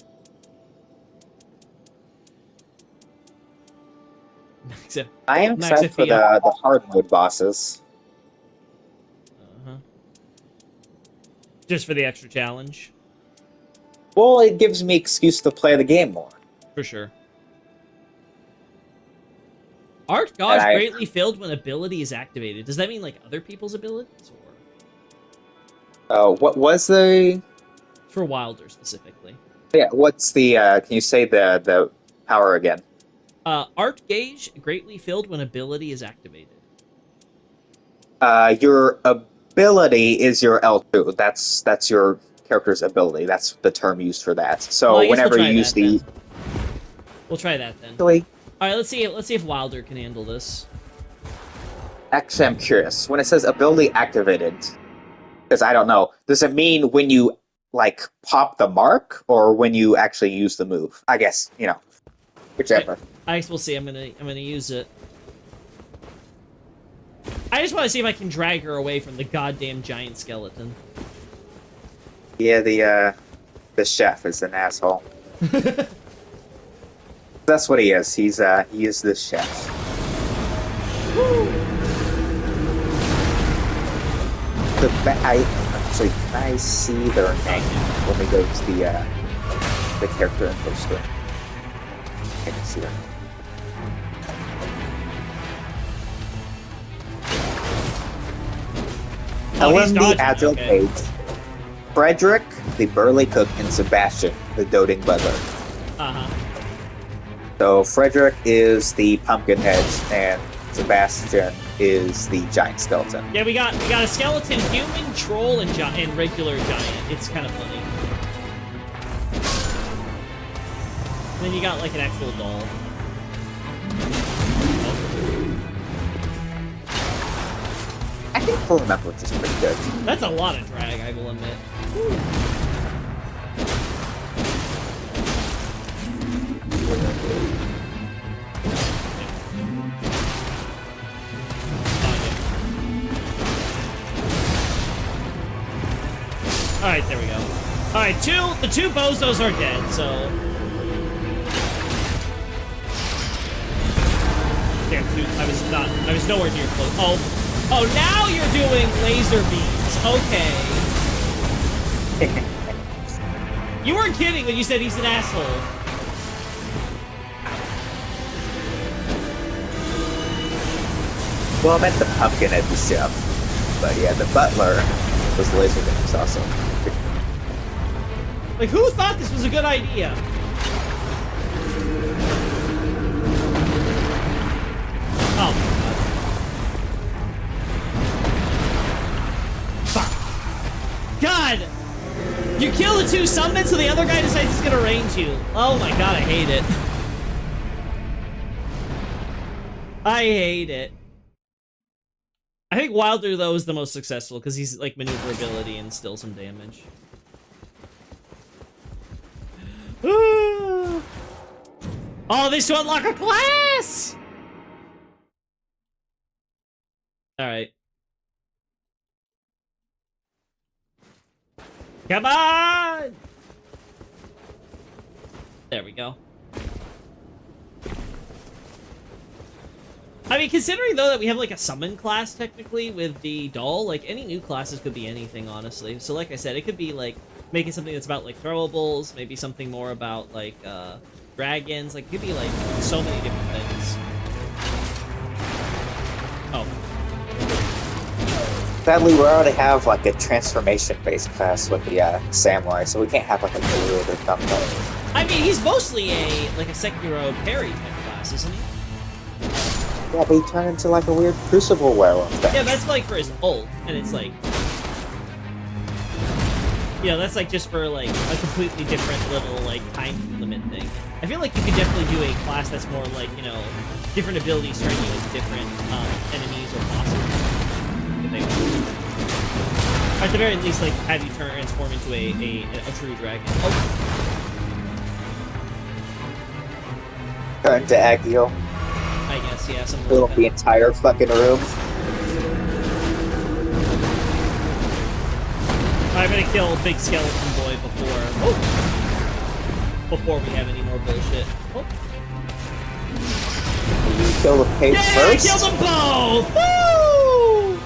I am excited for the hard mode bosses. Just for the extra challenge. Well, it gives me excuse to play the game more. For sure. Art gauge greatly filled when ability is activated. Does that mean like other people's abilities, or? What was the? For Wilder specifically. Yeah. What's the? Can you say the power again? Art gauge greatly filled when ability is activated. Your ability is your L2. That's your character's ability. That's the term used for that. So Well, I guess whenever we'll you try use that the then. We'll try that then. actually, All right, let's see if Wilder can handle this. actually, I'm curious. When it says ability activated, because I don't know, does it mean when you like pop the mark or when you actually use the move? I guess whichever. I guess we'll see. I'm gonna use it. I just want to see if I can drag her away from the goddamn giant skeleton. Yeah, the chef is an asshole. That's what he is. He is the chef. Can I see their name when we go to the character info screen? I can see them. Helen, the agile page, Frederick, the burly cook, and Sebastian, the doting butler. So Frederick is the pumpkin head, and Sebastian is the giant skeleton. Yeah, we got a skeleton, human, troll, and regular giant. It's kind of funny. And then you got like an actual doll. I think full remembrance is pretty good. That's a lot of drag, I will admit. Alright, there we go. Alright, the two bozos are dead, so... Damn, dude, I was nowhere near close. Oh, now you're doing laser beams. Okay. You weren't kidding when you said he's an asshole. Well, I meant the pumpkin at the chef. But yeah, the butler was laser beams also. Like, who thought this was a good idea? Oh, my God. Fuck. God! You kill the two summons, so the other guy decides he's gonna range you. Oh my God, I hate it. I hate it. I think Wilder, though, is the most successful, because he's, like, maneuverability and still some damage. Oh, this to unlock a class! Alright. Come on! There we go. I mean, considering, though, that we have, like, a summon class, technically, with the doll, like, any new classes could be anything, honestly. So, like I said, it could be, like, making something that's about, like, throwables, maybe something more about, like, dragons. Like, it could be, like, so many different things. Oh. Sadly, we already have, like, a transformation-based class with the samurai, so we can't have, like, a druid or something. I mean, he's mostly a Sekiro parry type class, isn't he? Yeah, but he turned into, like, a weird crucible werewolf thing. Yeah, that's, like, for his ult, and it's, like... You know, that's, like, just for, like, a completely different little, like, time limit thing. I feel like you could definitely do a class that's more, like, you know, different abilities turn you into different, enemies or bosses. If they want. Or at the very least, like, have you transform into a true dragon. Oh. Turn to Agio. I guess, yeah, something Fill like up the that. entire fucking room. I'm gonna kill Big Skeleton Boy before we have any more bullshit. Oh. You kill the page Yeah, first? I killed them both! Woo!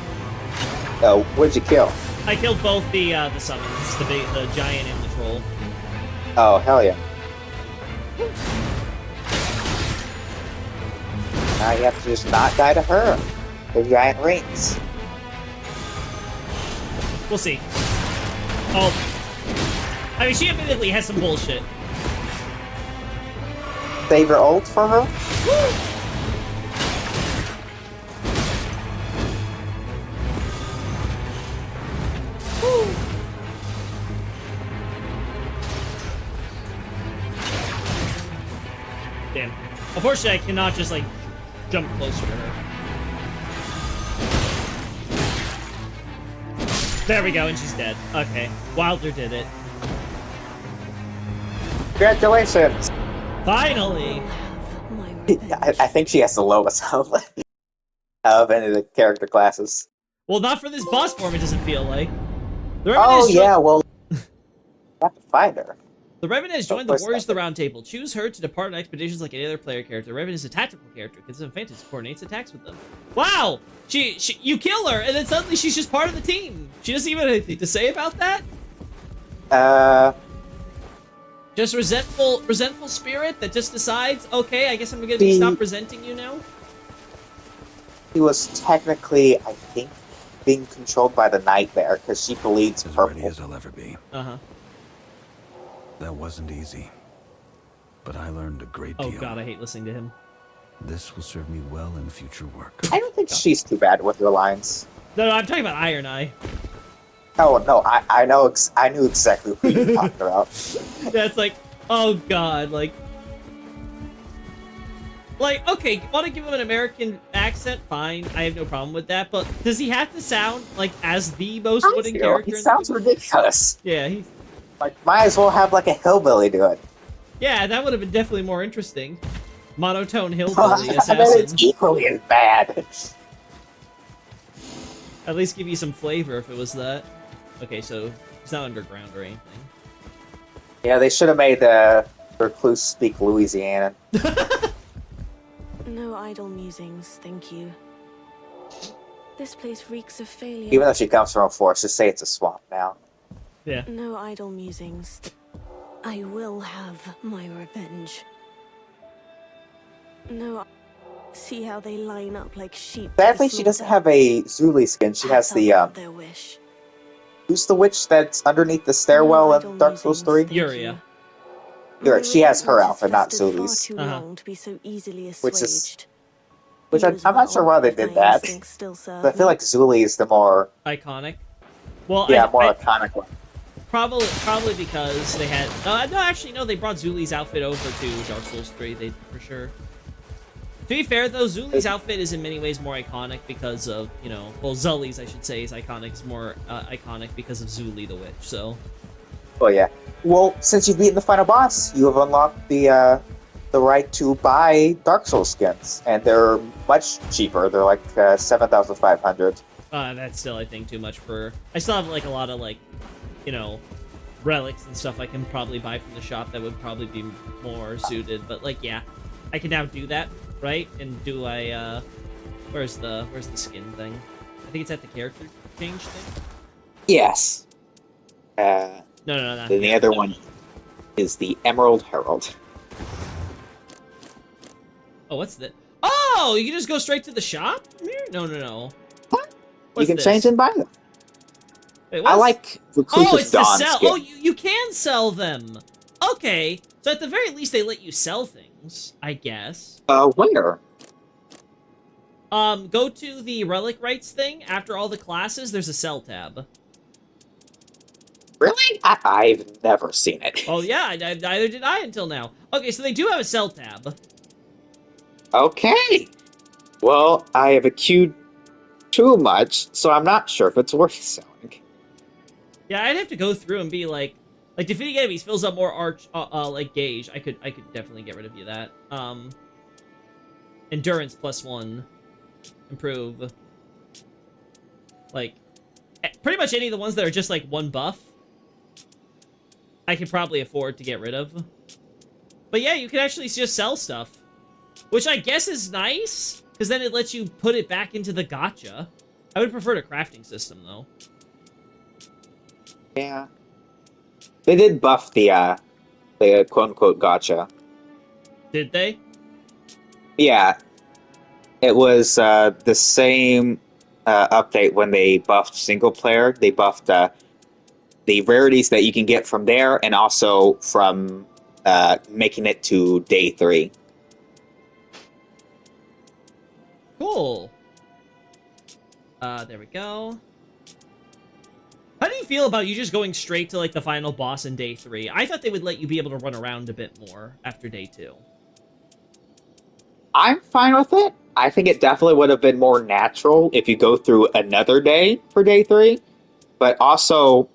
Oh, what'd you kill? I killed both the summons, the giant and the troll. Oh, hell yeah. Now you have to just not die to her. The giant rings. We'll see. Oh. I mean, she admittedly has some bullshit. save your ult for her? Damn. Unfortunately, I cannot just, like, jump closer to her. There we go, and she's dead. Okay. Wilder did it. Congratulations! Finally! I think she has the lowest of any of the character classes. Well, not for this boss form, it doesn't feel like. The Oh, Revenant yeah, well... you have to find her. The Revenant has joined Of the course Warriors of the not. Round Table. Choose her to depart on expeditions like any other player character. The Revenant is a tactical character. Gives them advantage, coordinates attacks with them. Wow! She you kill her, and then suddenly she's just part of the team. She doesn't even have anything to say about that? Just resentful spirit that just decides, okay, I guess I'm gonna stop resenting you now? She was technically, I think, being controlled by the Nightmare, because she bleeds As purple. ready as I'll ever be. Uh-huh. That wasn't easy. But I learned a great Oh deal. god, I hate listening to him. This will serve me well in future work. I don't think she's too bad with her lines. No, I'm talking about Iron Eye. Oh, no, I know, I knew exactly who you were talking about. That's like, oh god, like, okay, want to give him an American accent? Fine, I have no problem with that. But does he have to sound like as the most wooden character? He sounds ridiculous. Yeah, he's. Like, might as well have, like, a hillbilly do it. Yeah, that would have been definitely more interesting. Monotone I hillbilly bet assassin. it's equally as bad. At least give you some flavor if it was that. Okay, so he's not underground or anything. Yeah, they should have made the recluse speak Louisiana. No idle musings, thank you. This place reeks of failure. Even though she comes from a forest, just say it's a swamp now. Yeah. No idle musings. I will have my revenge. No, see how they line up like sheep. to Sadly, the she doesn't slaughter? have a Zuli skin. She has I'll the, grant their wish. who's the witch that's underneath the stairwell No in idle Dark Souls musings, 3? thank Yuria. you. Yuria, she has her My outfit, not resentment has Zuli's. festered far too long to be so easily Which is- assuaged. Which You I'm as not well, sure why they if did my that. instincts still serve But I feel me. like Zuli is the more, Iconic. Well, yeah, I, more I- iconic one. probably because they had. No, actually, no. They brought Zuli's outfit over to Dark Souls 3. They for sure. To be fair, though, Zuli's outfit is in many ways more iconic because of, you know, well, Zully's, I should say, is iconic. Is more iconic because of Zuli the Witch. So. Oh yeah. Well, since you've beaten the final boss, you have unlocked the right to buy Dark Souls skins, and they're much cheaper. They're like 7,500. That's still, I think, too much for. I still have like a lot of like, you know, relics and stuff I can probably buy from the shop that would probably be more suited. But like, yeah, I can now do that, right? And do I? Where's the skin thing? I think it's at the character change thing. Yes. No, not Then the other one is the Emerald Herald. Oh, what's that? Oh, you can just go straight to the shop? Here? No. What? What's You can this? change and buy them. Wait, I what's- like Recluse's Oh, it's to Dawn sell. skin. Oh, you can sell them. Okay, so at the very least, they let you sell things, I guess. Where? Go to the relic rights thing. After all the classes, there's a sell tab. Really? I've never seen it. Oh yeah, neither did I until now. Okay, so they do have a sell tab. Okay. Well, I have accrued too much, so I'm not sure if it's worth selling. Yeah, I'd have to go through and be like defeating enemies fills up more arch, like gauge. I could definitely get rid of you that. Endurance +1, improve. Like, pretty much any of the ones that are just like one buff, I could probably afford to get rid of. But yeah, you can actually just sell stuff, which I guess is nice because then it lets you put it back into the gacha. I would prefer the crafting system though. Yeah. They did buff the quote-unquote gotcha. Did they? Yeah. It was the same update when they buffed single player. They buffed the rarities that you can get from there and also from making it to day 3. Cool. There we go. How do you feel about you just going straight to, like, the final boss in day 3? I thought they would let you be able to run around a bit more after day 2. I'm fine with it. I think it definitely would have been more natural if you go through another day for day 3. But also,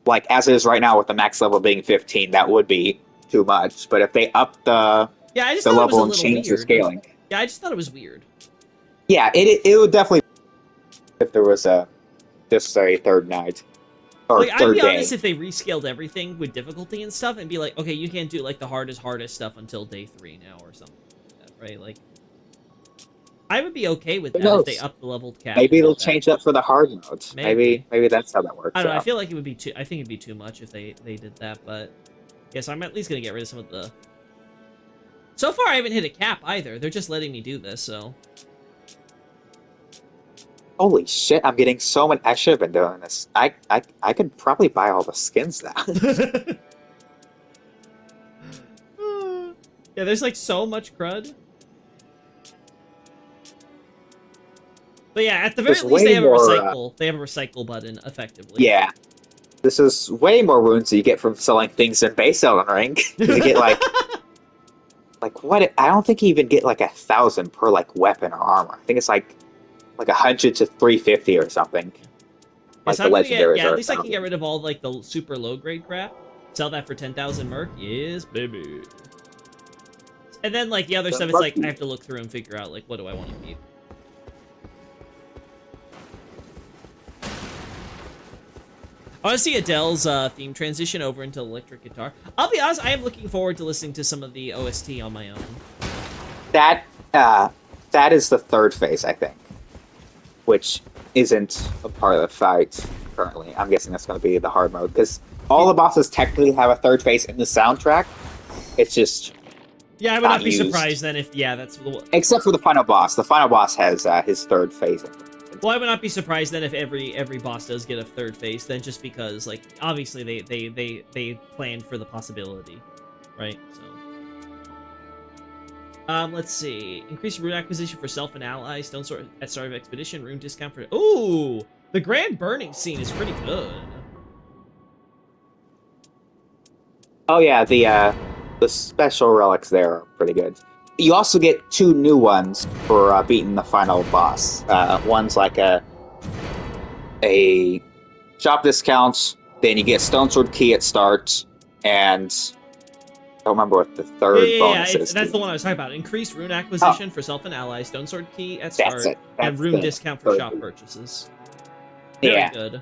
like, as it is right now with the max level being 15, that would be too much. But if they up the level and change the scaling. Yeah, I just thought it was weird. Yeah, it would definitely if there was just a third night. Or like, I'd third be day. honest if they rescaled everything with difficulty and stuff and be like, okay, you can't do, like, the hardest stuff until day 3 now or something like that, right? Like, I would be okay with that if they up the leveled cap. Maybe it'll change that for the hard modes. Maybe that's how that works. I don't know, I feel like it would be too... I think it'd be too much if they did that, but... Yes, I'm at least gonna get rid of some of the... So far, I haven't hit a cap either. They're just letting me do this, so... Holy shit, I'm getting so many... I should have been doing this. I could probably buy all the skins now. Yeah, there's, like, so much crud. But yeah, at the very least, they have a recycle. They have a recycle button, effectively. Yeah. This is way more runes that you get from selling things in base Elden Ring. You get, like... like, what? I don't think you even get, like, 1,000 per, like, weapon or armor. I think it's, like 100 to 350 or something. Like the legendaries. Yeah, at least I can get rid of all, like, the super low-grade crap. Sell that for 10,000 merc. Yes, baby. And then, like, the other stuff, it's like, I have to look through and figure out, like, what do I want to keep. I want to see Adele's theme transition over into electric guitar. I'll be honest, I am looking forward to listening to some of the OST on my own. That is the third phase, I think, which isn't a part of the fight currently. I'm guessing that's going to be the hard mode, because all the bosses technically have a third phase in the soundtrack. It's just yeah, I would not be surprised then if that's the except for the final boss. The final boss has his third phase. Well, I would not be surprised then if every boss does get a third phase, then just because, like, obviously they planned for the possibility, right? So, let's see. Increase rune acquisition for self and allies. Stone sword at start of expedition. Rune discount for... Ooh! The Grand Burning scene is pretty good. Oh yeah, the special relics there are pretty good. You also get 2 new ones for beating the final boss. One's like a shop discount, then you get Stone Sword Key at start, and I don't remember what the third bonus is. That's the one I was talking about. Increased rune acquisition for self and allies, Stone Sword Key at start, and rune discount for shop purchases. Very good.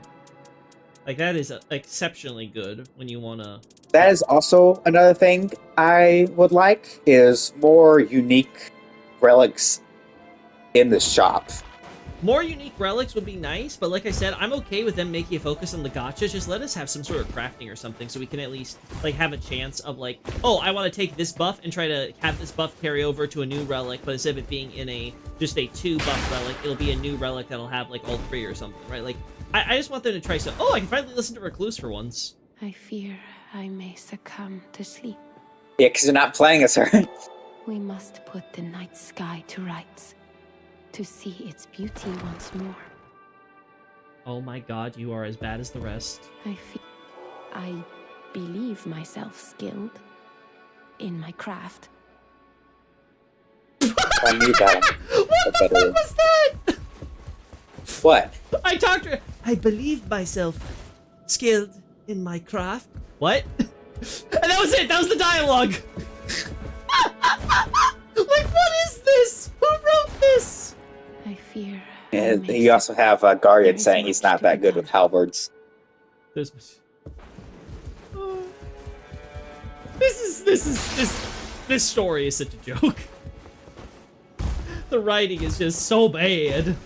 Like, that is exceptionally good when you want to... That is also another thing I would like, is more unique relics in the shop. More unique relics would be nice, but like I said, I'm okay with them making a focus on the gotchas. Just let us have some sort of crafting or something so we can at least, like, have a chance of, like, oh, I want to take this buff and try to have this buff carry over to a new relic, but instead of it being in just a 2 buff relic, it'll be a new relic that'll have, like, all 3 or something, right? Like, I just want them to try so... Oh, I can finally listen to Recluse for once. I fear I may succumb to sleep. Yeah, because you're not playing as her. We must put the night sky to rights, to see its beauty once more. Oh my god, you are as bad as the rest. I believe myself skilled in my craft. I need that. What the fuck was that? What? I talked to her. I believe myself skilled in my craft. What? And that was it. That was the dialogue. Like, what is this? Who wrote this? I fear. And you also have Guardian saying he's not that good with halberds. This story is such a joke. The writing is just so bad.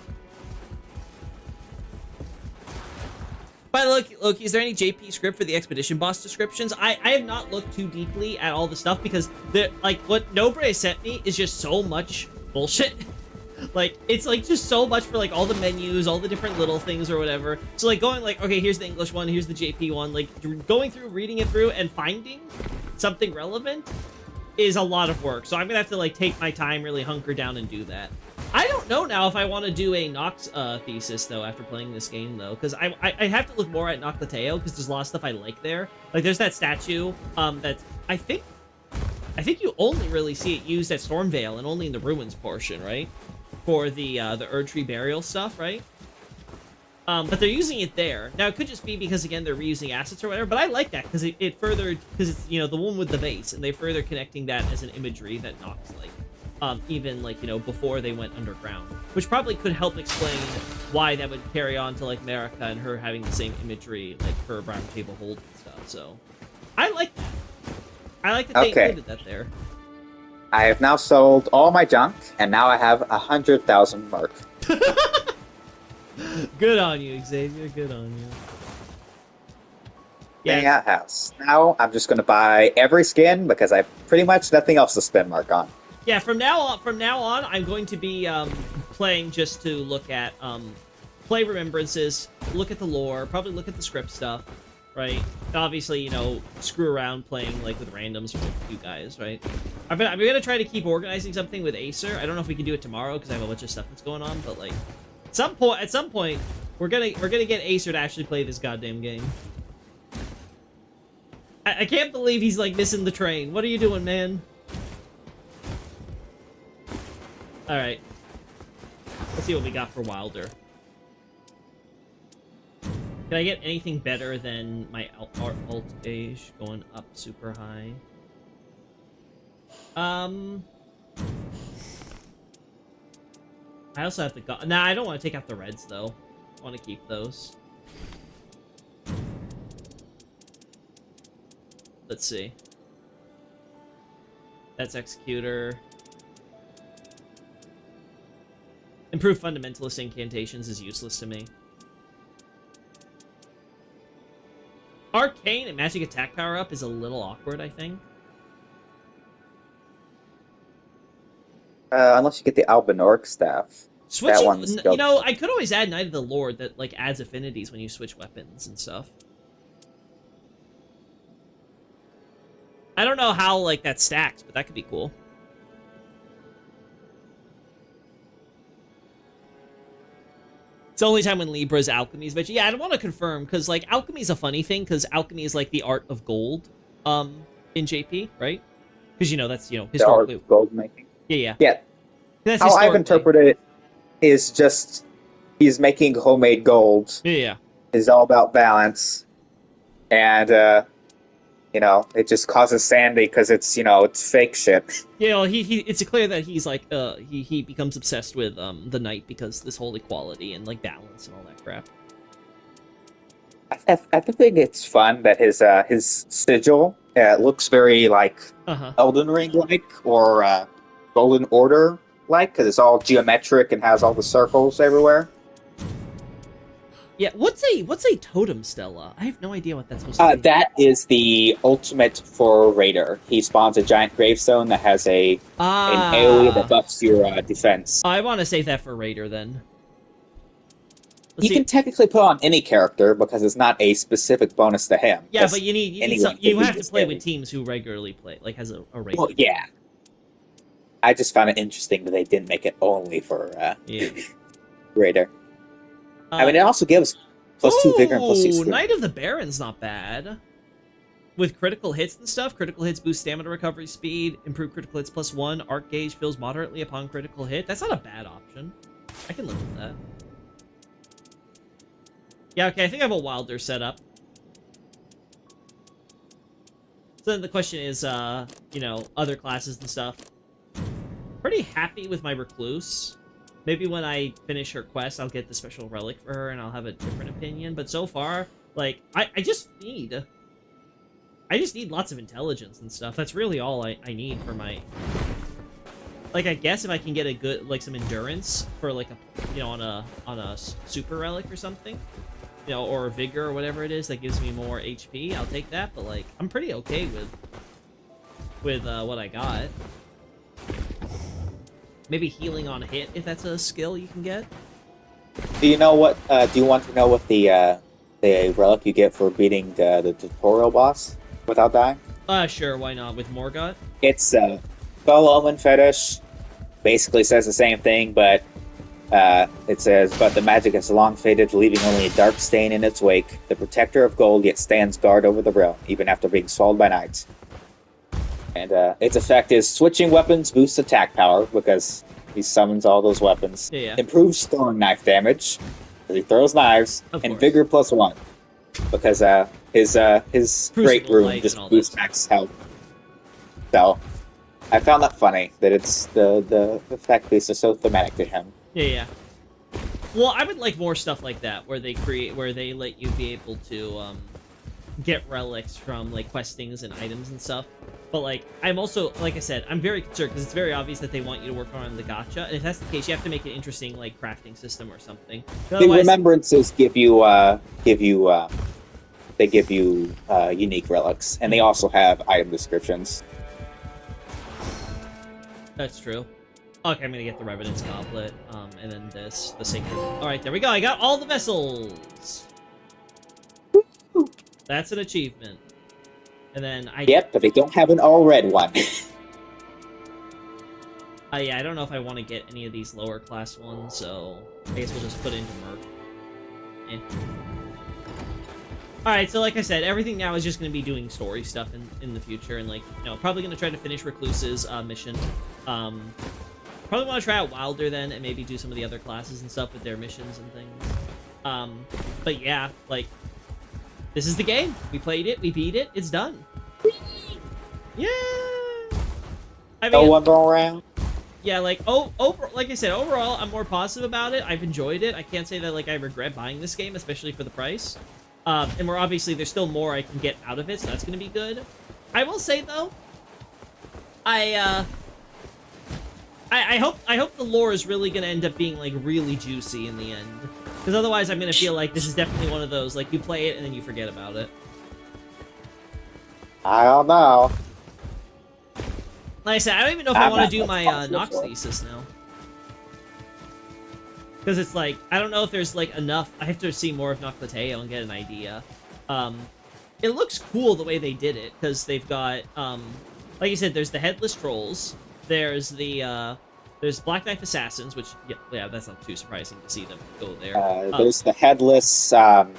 By Loki, is there any JP script for the expedition boss descriptions? I have not looked too deeply at all the stuff because what Nobre sent me is just so much bullshit. Like, it's like just so much for like all the menus, all the different little things or whatever. So like going like, okay, here's the English one, here's the JP one, like going through, reading it through and finding something relevant is a lot of work. So I'm gonna have to like take my time, really hunker down and do that. I don't know now if I want to do a Nox thesis though after playing this game though, because I have to look more at Noctlateo because there's a lot of stuff I like there. Like there's that statue that I think you only really see it used at Stormvale and only in the ruins portion, right? For the Erdtree burial stuff, right? But they're using it there. Now, it could just be because, again, they're reusing assets or whatever, but I like that because it further... Because it's, you know, the one with the vase, and they further connecting that as an imagery that Nox, like, even, like, you know, before they went underground. Which probably could help explain why that would carry on to, like, Marika and her having the same imagery, like, her Round Table Hold and stuff, so... I like that. I like that they included that there. I have now sold all my junk, and now I have 100,000 merc. Good on you, Xavier. Good on you. Getting out house. Now I'm just going to buy every skin because I have pretty much nothing else to spend mark on. Yeah, from now on, I'm going to be playing just to look at play remembrances, look at the lore, probably look at the script stuff, right? Obviously, you know, screw around playing like with randoms or with you guys, right? I'm gonna try to keep organizing something with Acer. I don't know if we can do it tomorrow because I have a bunch of stuff that's going on, but like. At some point, we're gonna get Acer to actually play this goddamn game. I can't believe he's like missing the train. What are you doing, man? All right, let's see what we got for Wilder. Can I get anything better than my alt age going up super high? I also have the Nah, I don't want to take out the reds, though. I want to keep those. Let's see. That's Executor. Improved Fundamentalist Incantations is useless to me. Arcane and Magic Attack power-up is a little awkward, I think. Unless you get the Albinauric staff. Switching, that one's you know, I could always add Knight of the Lord that like adds affinities when you switch weapons and stuff. I don't know how like that stacks, but that could be cool. It's the only time when Libra's alchemy is mentioned. Yeah, I don't want to confirm because like alchemy is a funny thing because alchemy is like the art of gold, in JP, right? Because you know that's historically the art of gold making. Yeah. That's how I've interpreted it is just he's making homemade gold. Yeah. Is all about balance, and you know it just causes sanity because it's it's fake shit. Yeah, well, it's clear that he's like he becomes obsessed with the knight because this whole equality and like balance and all that crap. I think it's fun that his sigil looks very like Elden Ring like or Golden Order like because it's all geometric and has all the circles everywhere. Yeah, what's a totem stella? I have no idea what that's supposed to be. That is the ultimate for Raider. He spawns a giant gravestone that has an AoE that buffs your defense. I want to save that for Raider then. You can technically put on any character because it's not a specific bonus to him. Yeah, but you have to play with teams who regularly play, like has a Raider. Well, yeah. I just found it interesting that they didn't make it only for Raider. I mean, it also gives +2 vigor and +2 strength. Knight of the Baron's not bad. With critical hits and stuff, critical hits boost stamina recovery speed, improve critical hits +1, arc gauge fills moderately upon critical hit. That's not a bad option. I can live with that. Yeah, okay, I think I have a Wilder set up. So then the question is, other classes and stuff. Pretty happy with my Recluse. Maybe when I finish her quest, I'll get the special relic for her and I'll have a different opinion. But so far, like, I just need lots of intelligence and stuff. That's really all I need for my... Like, I guess if I can get a good, like, some endurance for, like, on a super relic or something, or vigor or whatever it is that gives me more HP, I'll take that. But, like, I'm pretty okay with what I got. Maybe healing on hit, if that's a skill you can get. Do you know what? Do you want to know what the relic you get for beating the tutorial boss without dying? Sure, why not? With Morgoth? It's a Fel Omen fetish. Basically says the same thing, but it says, but the magic has long faded, leaving only a dark stain in its wake. The protector of gold yet stands guard over the realm, even after being swallowed by knights. And its effect is switching weapons boosts attack power, because he summons all those weapons. Yeah. Improves throwing knife damage, because he throws knives, Of and course. vigor +1, because his great Crucible rune light just and all boosts that max health. So, I found that funny, that it's the effect piece is so thematic to him. Yeah. Well, I would like more stuff like that, where they let you be able to get relics from like questings and items and stuff. But like, I'm also, like I said, I'm very concerned because it's very obvious that they want you to work around the gacha, and if that's the case, you have to make an interesting like crafting system or something. The Otherwise, remembrances give you unique relics, and they also have item descriptions. that's true. Okay, I'm gonna get the Revenant's Goblet, and then the Sacred. Alright, there we go, I got all the vessels! That's an achievement. And then Yep, but they don't have an all red one. Yeah, I don't know if I want to get any of these lower class ones, so I guess we'll just put it into Merc. Alright, so like I said, everything now is just going to be doing story stuff in the future, and like, you know, probably going to try to finish Recluse's mission. Probably want to try out Wilder then, and maybe do some of the other classes and stuff with their missions and things. But yeah, like, this is the game. We played it, we beat it, it's done. Yeah! I No mean, one going around. yeah, like, like I said, overall, I'm more positive about it. I've enjoyed it. I can't say that, like, I regret buying this game, especially for the price. And we're obviously, there's still more I can get out of it, so that's gonna be good. I will say, though, I hope the lore is really gonna end up being, like, really juicy in the end. Because otherwise, I'm gonna feel like this is definitely one of those, like, you play it and then you forget about it. I don't know. Like I said, I don't even know if I want to do my Nox thesis now. Because it's like, I don't know if there's like enough. I have to see more of Noclateo and get an idea. It looks cool the way they did it, because they've got, like you said, there's the Headless Trolls, there's the, there's Black Knife Assassins, which, yeah, that's not too surprising to see them go there. There's the Headless, the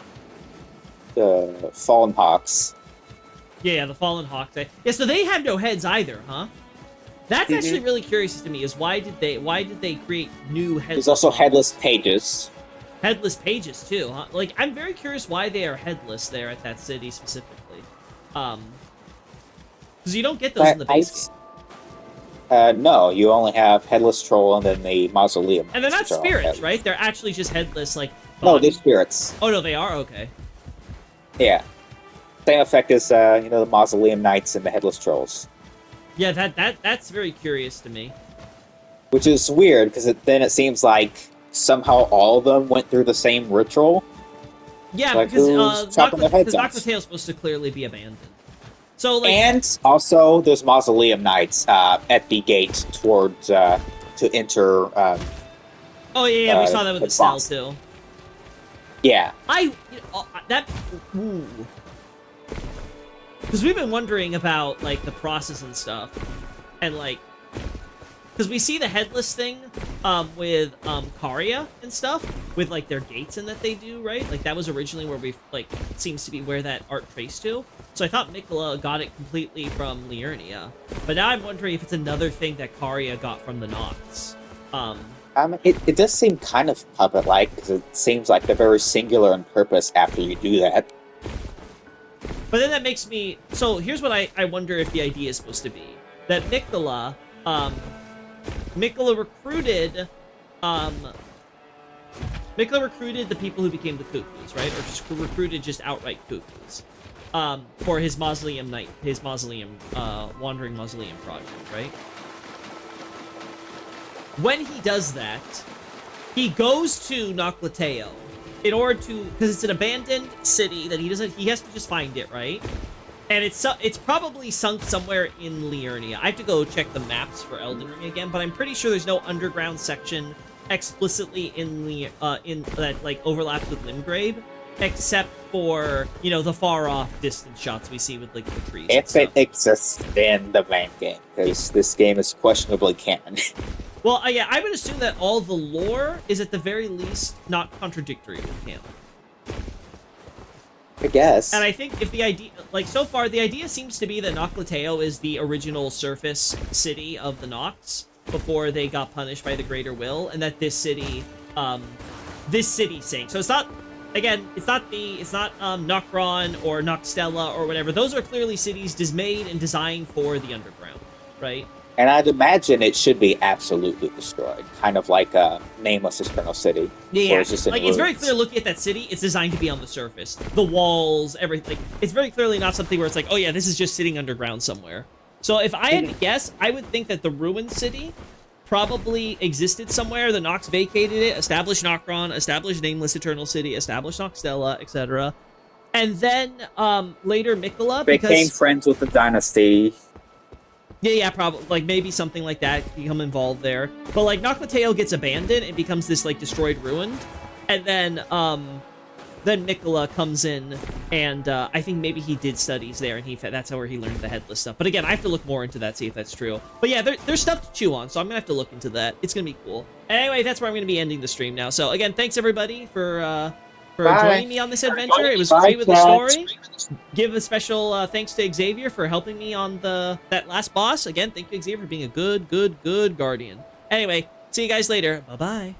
Fallen Hawks. Yeah, the Fallen Hawks. Yeah, so they have no heads either, huh? That's actually really curious to me, is why did they create new headless? There's also Headless Pages. Headless Pages too, huh? Like, I'm very curious why they are headless there at that city specifically. Because you don't get those in the base game. No, you only have Headless Troll and then the Mausoleum. And they're not which are all spirits, headless. right? They're actually just headless, like, No, bodies. they're spirits. Oh, no, they are? Okay. Yeah. Same effect as, the Mausoleum Knights and the Headless Trolls. Yeah, that's very curious to me. Which is weird, because then it seems like somehow all of them went through the same ritual. Yeah, Like, because who's chopping their heads off? Noclateo is supposed to clearly be abandoned. So, like... And also, there's Mausoleum Knights at the gate towards, to enter, oh, yeah, we saw that with the cell, boss. too. Yeah. Ooh. Because we've been wondering about, like, the process and stuff. And, like... Because we see the Headless thing, with, Karia and stuff. With, like, their gates and that they do, right? Like, that was originally where we, like, seems to be where that art traced to. So I thought Miquella got it completely from Liurnia. But now I'm wondering if it's another thing that Karia got from the Nox. It does seem kind of puppet-like, because it seems like they're very singular in purpose after you do that. But then that makes me... So, here's what I wonder if the idea is supposed to be. That Miquella, Miquella recruited the people who became the Cuckoos, right? Or just recruited just outright Cuckoos. For his Mausoleum Night, his Mausoleum, Wandering Mausoleum project, right? When he does that, he goes to Noclateo in order to, because it's an abandoned city that he has to just find it, right? And it's probably sunk somewhere in Liurnia. I have to go check the maps for Elden Ring again, but I'm pretty sure there's no underground section explicitly in that like overlaps with Limgrave. except for, you know, the far-off distance shots we see with, like, the trees. and If it stuff. exists in the main game, because this game is questionably canon. Well, yeah, I would assume that all the lore is at the very least not contradictory with canon. I guess. And I think if the idea, like, so far, the idea seems to be that Noclateo is the original surface city of the Nox before they got punished by the Greater Will, and that this city sank. So it's not, again, it's not Nokron or Nokstella or whatever. Those are clearly cities made and designed for the underground, right? And I'd imagine it should be absolutely destroyed, kind of like a Nameless Eternal City. Yeah, where it's just in like, it's very ruins. clear looking at that city, it's designed to be on the surface. The walls, everything. It's very clearly not something where it's like, oh yeah, this is just sitting underground somewhere. So if I had to guess, I would think that the ruined city probably existed somewhere. The Nox vacated it, established Nokron, established Nameless Eternal City, established Nokstella, etc. And then later Miquella, Became friends with the dynasty. Yeah, probably, like, maybe something like that, become involved there. But, like, Noclateo gets abandoned and becomes this, like, destroyed ruined. And then Miquella comes in, and I think maybe he did studies there, and that's where he learned the headless stuff. But again, I have to look more into that, see if that's true. But yeah, there's stuff to chew on, so I'm gonna have to look into that. It's gonna be cool. Anyway, that's where I'm gonna be ending the stream now. So again, thanks everybody for joining me on this adventure. It was great with the story. Give a special thanks to Xavier for helping me on that last boss. Again, thank you, Xavier, for being a good guardian. Anyway, see you guys later. Bye-bye.